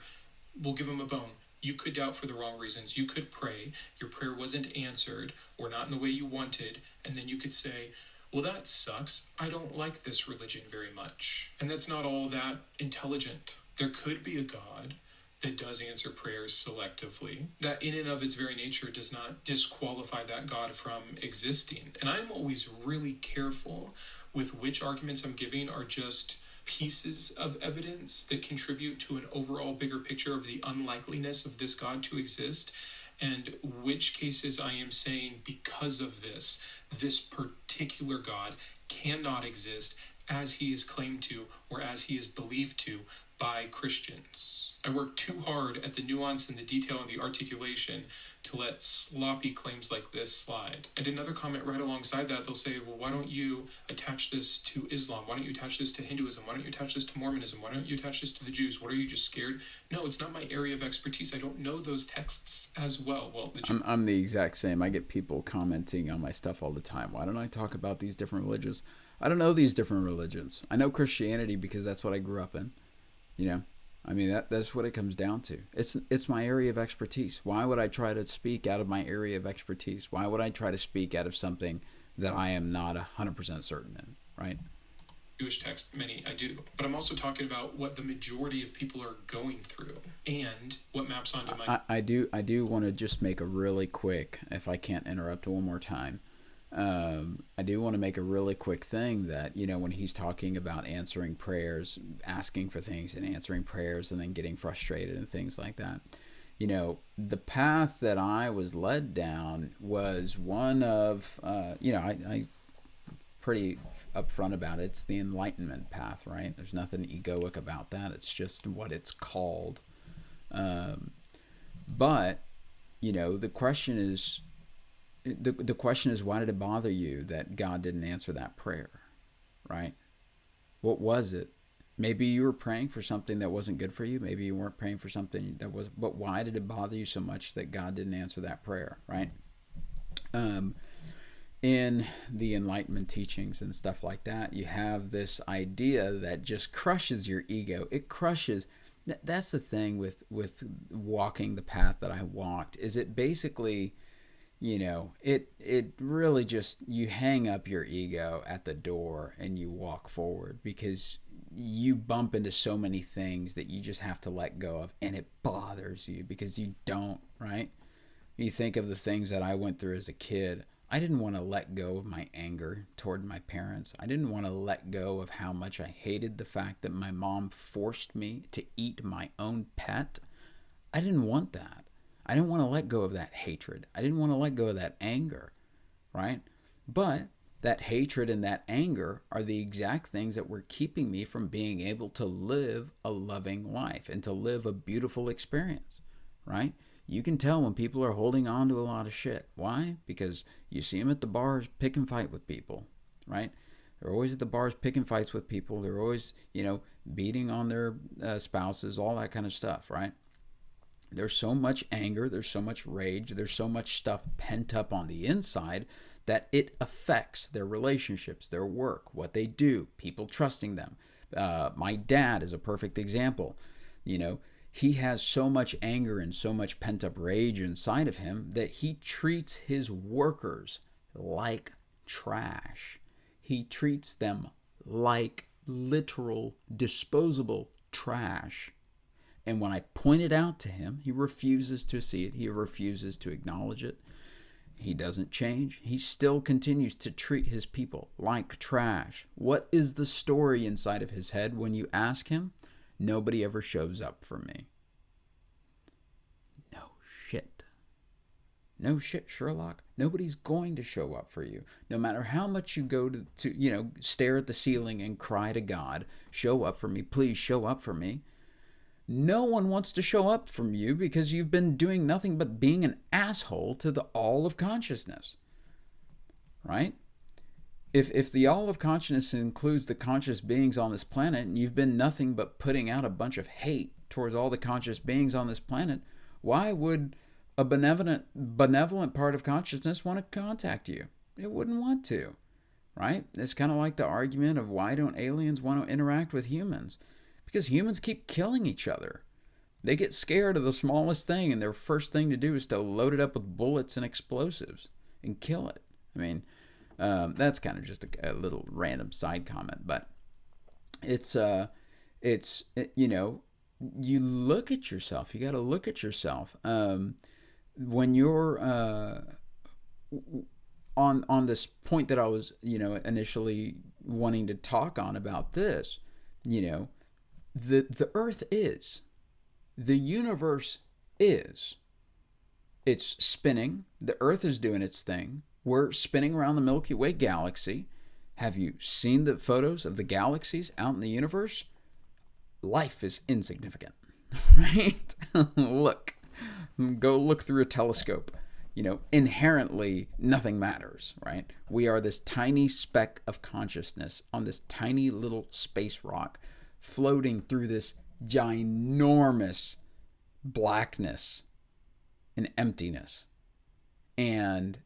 we'll give them a bone. You could doubt for the wrong reasons. You could pray, your prayer wasn't answered or not in the way you wanted, and then you could say, well, that sucks. I don't like this religion very much. And that's not all that intelligent. There could be a God that does answer prayers selectively. That in and of its very nature does not disqualify that God from existing. And I'm always really careful with which arguments I'm giving are just pieces of evidence that contribute to an overall bigger picture of the unlikeliness of this God to exist, and which cases I am saying because of this particular God cannot exist as he is claimed to or as he is believed to by Christians. I work too hard at the nuance and the detail and the articulation to let sloppy claims like this slide. And another comment right alongside that, they'll say, well, why don't you attach this to Islam? Why don't you attach this to Hinduism? Why don't you attach this to Mormonism? Why don't you attach this to the Jews? What, are you just scared? No, it's not my area of expertise. I don't know those texts as well. Well, I'm the exact same. I get people commenting on my stuff all the time. Why don't I talk about these different religions? I don't know these different religions. I know Christianity because that's what I grew up in. You know, I mean, that's what it comes down to. It's my area of expertise. Why would I try to speak out of my area of expertise? Why would I try to speak out of something that I am not 100% certain in, right? Jewish text, many I do. But I'm also talking about what the majority of people are going through and what maps onto my... I do want to just make a really quick, if I can't interrupt one more time, I do want to make a really quick thing that, you know, when he's talking about answering prayers, asking for things and answering prayers and then getting frustrated and things like that, you know, the path that I was led down was one of, you know, I pretty upfront about it. It's the enlightenment path, right? There's nothing egoic about that. It's just what it's called. But, you know, the question is, why did it bother you that God didn't answer that prayer, right? What was it? Maybe you were praying for something that wasn't good for you. Maybe you weren't praying for something that was, but why did it bother you so much that God didn't answer that prayer, right? In the Enlightenment teachings and stuff like that, you have this idea that just crushes your ego. It crushes. That's the thing with walking the path that I walked, is it basically, you know, it really just, you hang up your ego at the door and you walk forward, because you bump into so many things that you just have to let go of, and it bothers you because you don't, right? You think of the things that I went through as a kid. I didn't want to let go of my anger toward my parents. I didn't want to let go of how much I hated the fact that my mom forced me to eat my own pet. I didn't want that. I didn't want to let go of that hatred. I didn't want to let go of that anger, right? But that hatred and that anger are the exact things that were keeping me from being able to live a loving life and to live a beautiful experience, right? You can tell when people are holding on to a lot of shit. Why? Because you see them at the bars pick and fight with people, right? They're always at the bars picking fights with people. They're always, you know, beating on their spouses, all that kind of stuff, right? There's so much anger, there's so much rage, there's so much stuff pent up on the inside that it affects their relationships, their work, what they do, people trusting them. My dad is a perfect example. You know, he has so much anger and so much pent up rage inside of him that he treats his workers like trash. He treats them like literal disposable trash. And when I point it out to him, he refuses to see it. He refuses to acknowledge it. He doesn't change. He still continues to treat his people like trash. What is the story inside of his head when you ask him? Nobody ever shows up for me. No shit. No shit, Sherlock. Nobody's going to show up for you. No matter how much you go to you know, stare at the ceiling and cry to God, show up for me, please show up for me. No one wants to show up from you because you've been doing nothing but being an asshole to the all of consciousness, right? If the all of consciousness includes the conscious beings on this planet, and you've been nothing but putting out a bunch of hate towards all the conscious beings on this planet, why would a benevolent part of consciousness want to contact you? It wouldn't want to, right? It's kind of like the argument of why don't aliens want to interact with humans? Because humans keep killing each other. They get scared of the smallest thing, and their first thing to do is to load it up with bullets and explosives and kill it. I mean, that's kind of just a little random side comment, but you know, you look at yourself. You got to look at yourself when you're on this point that I was, initially wanting to talk on about this. The Earth is, the universe is. It's spinning. The Earth is doing its thing. We're spinning around the Milky Way galaxy. Have you seen the photos of the galaxies out in the universe? Life is insignificant, right? Go look through a telescope. Inherently nothing matters, right? We are this tiny speck of consciousness on this tiny little space rock floating through this ginormous blackness and emptiness. And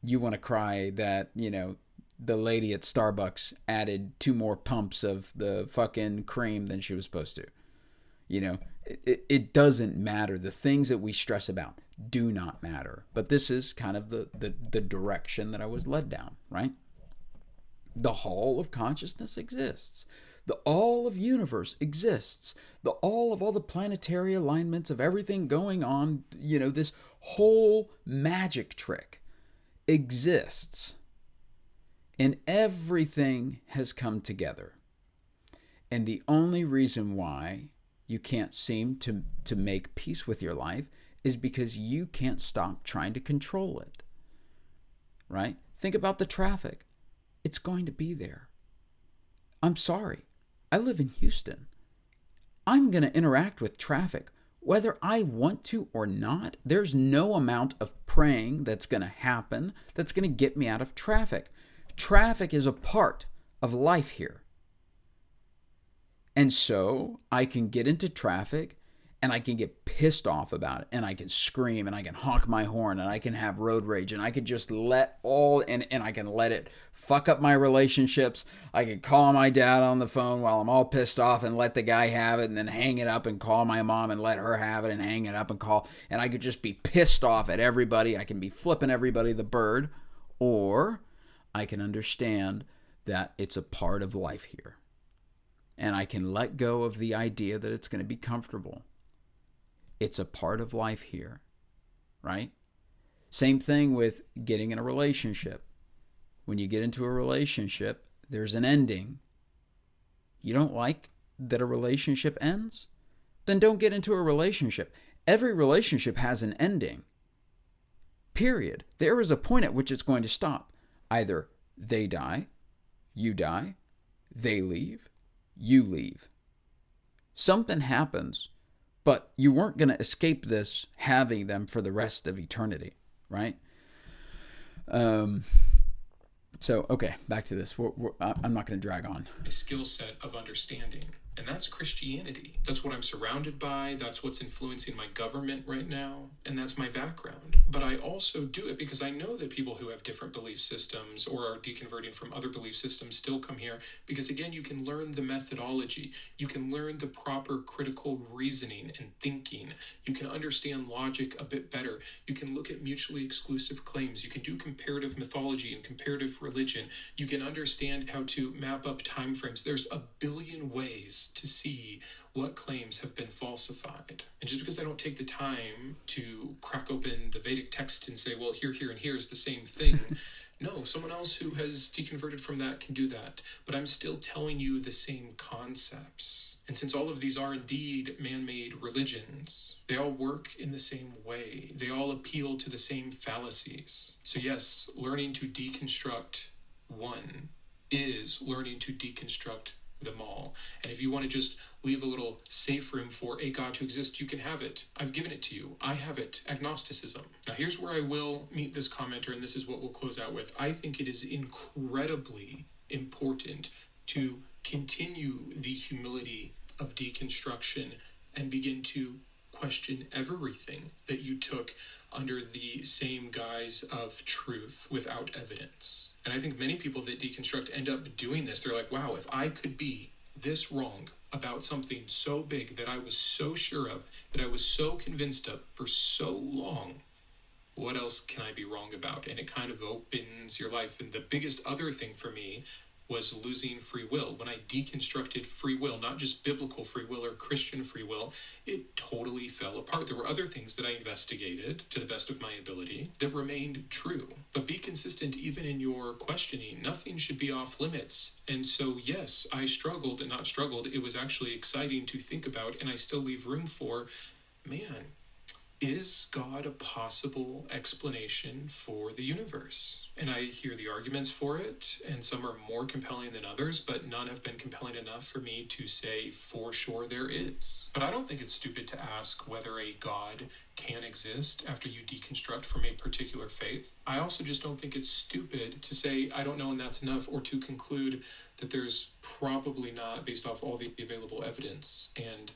you want to cry that, the lady at Starbucks added 2 more pumps of the fucking cream than she was supposed to. It doesn't matter. The things that we stress about do not matter. But this is kind of the direction that I was led down, right? The Hall of Consciousness exists. The all of universe exists. The all of all the planetary alignments of everything going on, this whole magic trick exists. And everything has come together. And the only reason why you can't seem to make peace with your life is because you can't stop trying to control it. Right? Think about the traffic. It's going to be there. I'm sorry. I live in Houston. I'm going to interact with traffic whether I want to or not. There's no amount of praying that's going to happen that's going to get me out of traffic. Traffic is a part of life here. And so I can get into traffic and I can get pissed off about it and I can scream and I can honk my horn and I can have road rage and I can just let and I can let it fuck up my relationships. I can call my dad on the phone while I'm all pissed off and let the guy have it and then hang it up and call my mom and let her have it and hang it up and call. And I could just be pissed off at everybody. I can be flipping everybody the bird, or I can understand that it's a part of life here. And I can let go of the idea that it's going to be comfortable. It's a part of life here, right? Same thing with getting in a relationship. When you get into a relationship, there's an ending. You don't like that a relationship ends? Then don't get into a relationship. Every relationship has an ending. Period. There is a point at which it's going to stop. Either they die, you die, they leave, you leave. Something happens, but you weren't going to escape this having them for the rest of eternity, right? So, okay, back to this. I'm not going to drag on. A skill set of understanding. And that's Christianity. That's what I'm surrounded by. That's what's influencing my government right now. And that's my background. But I also do it because I know that people who have different belief systems or are deconverting from other belief systems still come here. Because again, you can learn the methodology. You can learn the proper critical reasoning and thinking. You can understand logic a bit better. You can look at mutually exclusive claims. You can do comparative mythology and comparative religion. You can understand how to map up time frames. There's a billion ways to see what claims have been falsified. And just because I don't take the time to crack open the Vedic text and say, well, here, and here is the same thing. No, someone else who has deconverted from that can do that. But I'm still telling you the same concepts. And since all of these are indeed man-made religions, they all work in the same way. They all appeal to the same fallacies. So yes, learning to deconstruct one is learning to deconstruct them all. And if you want to just leave a little safe room for a God to exist, you can have it. I've given it to you. I have it. Agnosticism. Now here's where I will meet this commenter, and this is what we'll close out with. I think it is incredibly important to continue the humility of deconstruction and begin to question everything that you took under the same guise of truth without evidence. And I think many people that deconstruct end up doing this. They're like, wow, if I could be this wrong about something so big that I was so sure of, that I was so convinced of for so long, what else can I be wrong about? And it kind of opens your life. And the biggest other thing for me was losing free will. When I deconstructed free will, not just biblical free will or Christian free will, it totally fell apart. There were other things that I investigated to the best of my ability that remained true. But be consistent even in your questioning. Nothing should be off limits. And so, yes, I struggled and not struggled. It was actually exciting to think about, and I still leave room for, man, is God a possible explanation for the universe? And I hear the arguments for it, and some are more compelling than others, but none have been compelling enough for me to say for sure there is. But I don't think it's stupid to ask whether a God can exist after you deconstruct from a particular faith. I also just don't think it's stupid to say, I don't know and that's enough, or to conclude that there's probably not based off all the available evidence and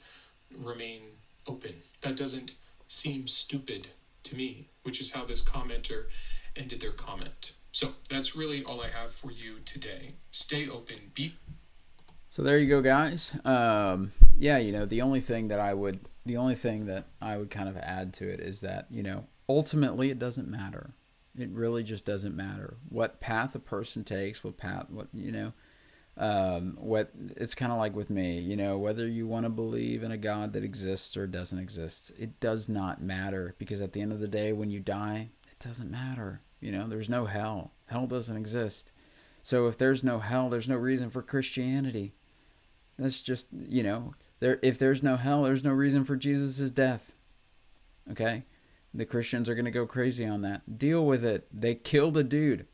remain open. That doesn't seem stupid to me, which is how this commenter ended their comment. So that's really all I have for you today. Stay open. So there you go, guys. Yeah, the only thing that I would kind of add to it is that, ultimately it doesn't matter. It really just doesn't matter what path a person takes, what it's kind of like with me, whether you want to believe in a God that exists or doesn't exist, it does not matter, because at the end of the day, when you die, it doesn't matter. There's no hell. Hell doesn't exist. So if there's no hell, there's no reason for Christianity. That's just, if there's no hell, there's no reason for Jesus' death. Okay? The Christians are going to go crazy on that. Deal with it. They killed a dude,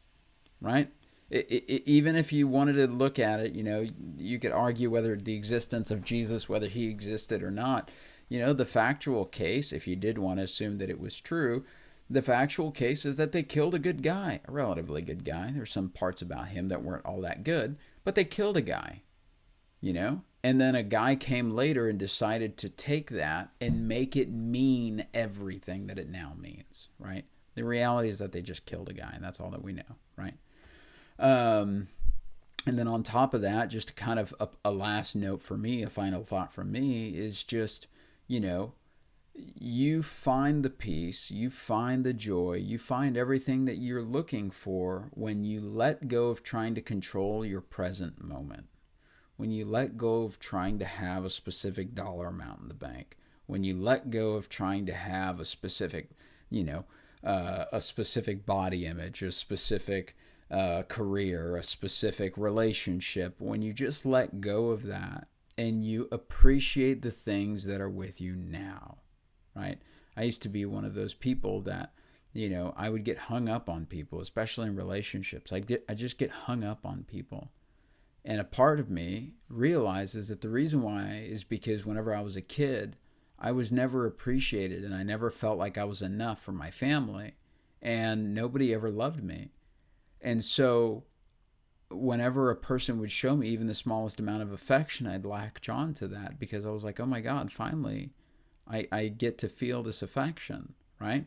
right? Even if you wanted to look at it, you could argue whether the existence of Jesus, whether he existed or not. The factual case, if you did want to assume that it was true, the factual case is that they killed a good guy, a relatively good guy. There's some parts about him that weren't all that good, but they killed a guy, And then a guy came later and decided to take that and make it mean everything that it now means, right? The reality is that they just killed a guy, and that's all that we know, right? And then on top of that, just kind of a last note for me, a final thought from me is just, you find the peace, you find the joy, you find everything that you're looking for when you let go of trying to control your present moment, when you let go of trying to have a specific dollar amount in the bank, when you let go of trying to have a specific, a specific body image, a specific career, a specific relationship, when you just let go of that and you appreciate the things that are with you now, right? I used to be one of those people that, I would get hung up on people, especially in relationships. I just get hung up on people. And a part of me realizes that the reason why is because whenever I was a kid, I was never appreciated and I never felt like I was enough for my family, and nobody ever loved me. And so whenever a person would show me even the smallest amount of affection, I'd latch on to that, because I was like, oh my God, finally I get to feel this affection, right?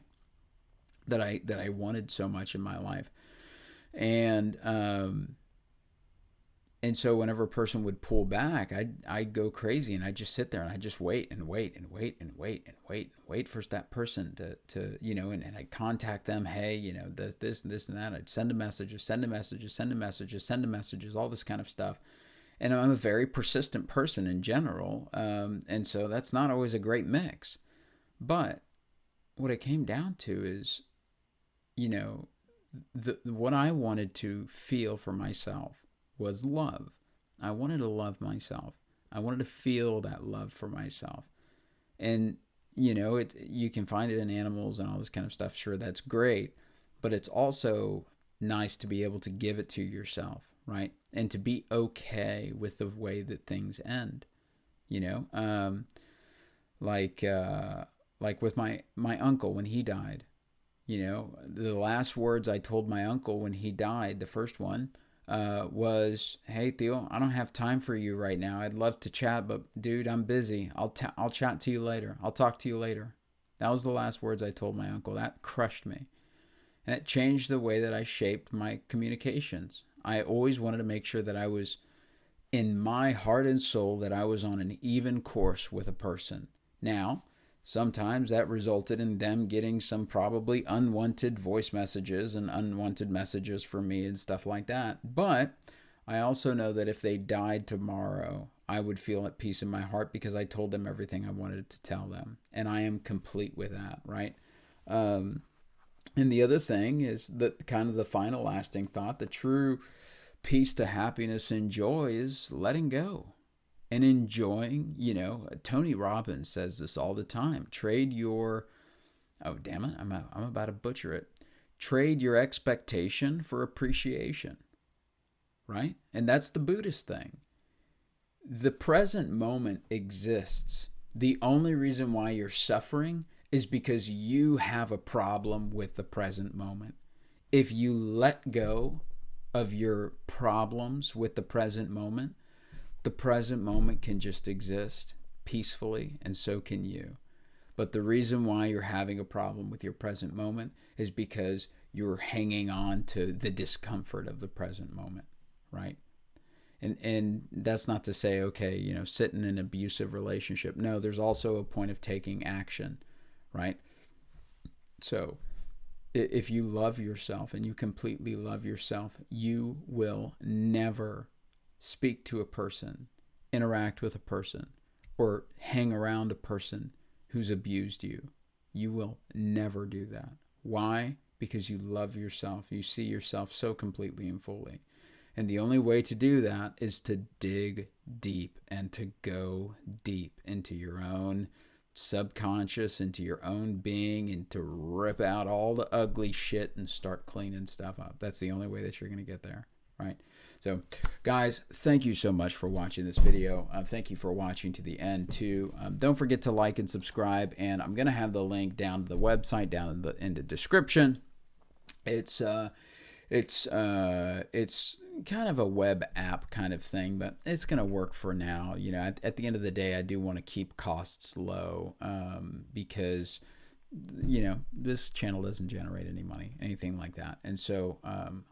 That I wanted so much in my life. And so whenever a person would pull back, I'd go crazy, and I'd just sit there and I'd just wait and wait and wait and wait and wait and wait for that person to and I'd contact them. Hey, this and this and that. I'd send messages, all this kind of stuff. And I'm a very persistent person in general. And so that's not always a great mix. But what it came down to is, what I wanted to feel for myself was love. I wanted to love myself. I wanted to feel that love for myself. And, you can find it in animals and all this kind of stuff. Sure, that's great. But it's also nice to be able to give it to yourself, right? And to be okay with the way that things end, like with my uncle when he died. The last words I told my uncle when he died, the first one, was, hey Theo, I don't have time for you right now. I'd love to chat, but dude, I'm busy. I'll chat to you later. I'll talk to you later. That was the last words I told my uncle. That crushed me. And it changed the way that I shaped my communications. I always wanted to make sure that I was, in my heart and soul, that I was on an even course with a person. Now, sometimes that resulted in them getting some probably unwanted voice messages and unwanted messages from me and stuff like that. But I also know that if they died tomorrow, I would feel at peace in my heart because I told them everything I wanted to tell them. And I am complete with that, right? And the other thing is that kind of the final lasting thought, the true peace to happiness and joy is letting go and enjoying. Tony Robbins says this all the time. Trade your, oh damn it, I'm about to butcher it. Trade your expectation for appreciation, right? And that's the Buddhist thing. The present moment exists. The only reason why you're suffering is because you have a problem with the present moment. If you let go of your problems with the present moment can just exist peacefully, and so can you. But the reason why you're having a problem with your present moment is because you're hanging on to the discomfort of the present moment, right? And that's not to say, okay, sit in an abusive relationship. No, there's also a point of taking action, right? So if you love yourself and you completely love yourself, you will never speak to a person, interact with a person, or hang around a person who's abused you. You will never do that. Why? Because you love yourself. You see yourself so completely and fully. And the only way to do that is to dig deep and to go deep into your own subconscious, into your own being, and to rip out all the ugly shit and start cleaning stuff up. That's the only way that you're going to get there, right? So, guys, thank you so much for watching this video. Thank you for watching to the end, too. Don't forget to like and subscribe, and I'm going to have the link down to the website down in the description. It's kind of a web app kind of thing, but it's going to work for now. At the end of the day, I do want to keep costs low because, this channel doesn't generate any money, anything like that. And so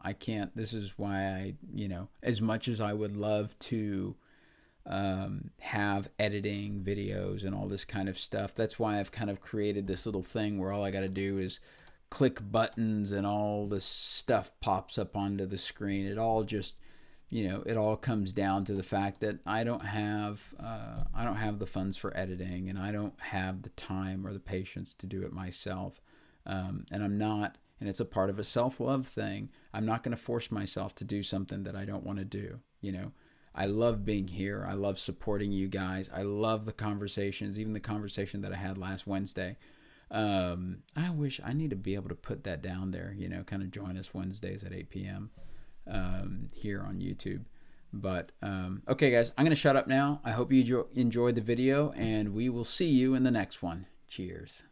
I can't, this is why I, as much as I would love to have editing videos and all this kind of stuff, that's why I've kind of created this little thing where all I got to do is click buttons and all this stuff pops up onto the screen. It all just, it all comes down to the fact that I don't have the funds for editing, and I don't have the time or the patience to do it myself. And I'm not, and it's a part of a self-love thing. I'm not going to force myself to do something that I don't want to do. I love being here. I love supporting you guys. I love the conversations, even the conversation that I had last Wednesday. I wish I need to be able to put that down there, kind of join us Wednesdays at 8 p.m. Here on YouTube. But okay, guys, I'm going to shut up now. I hope you enjoyed the video, and we will see you in the next one. Cheers.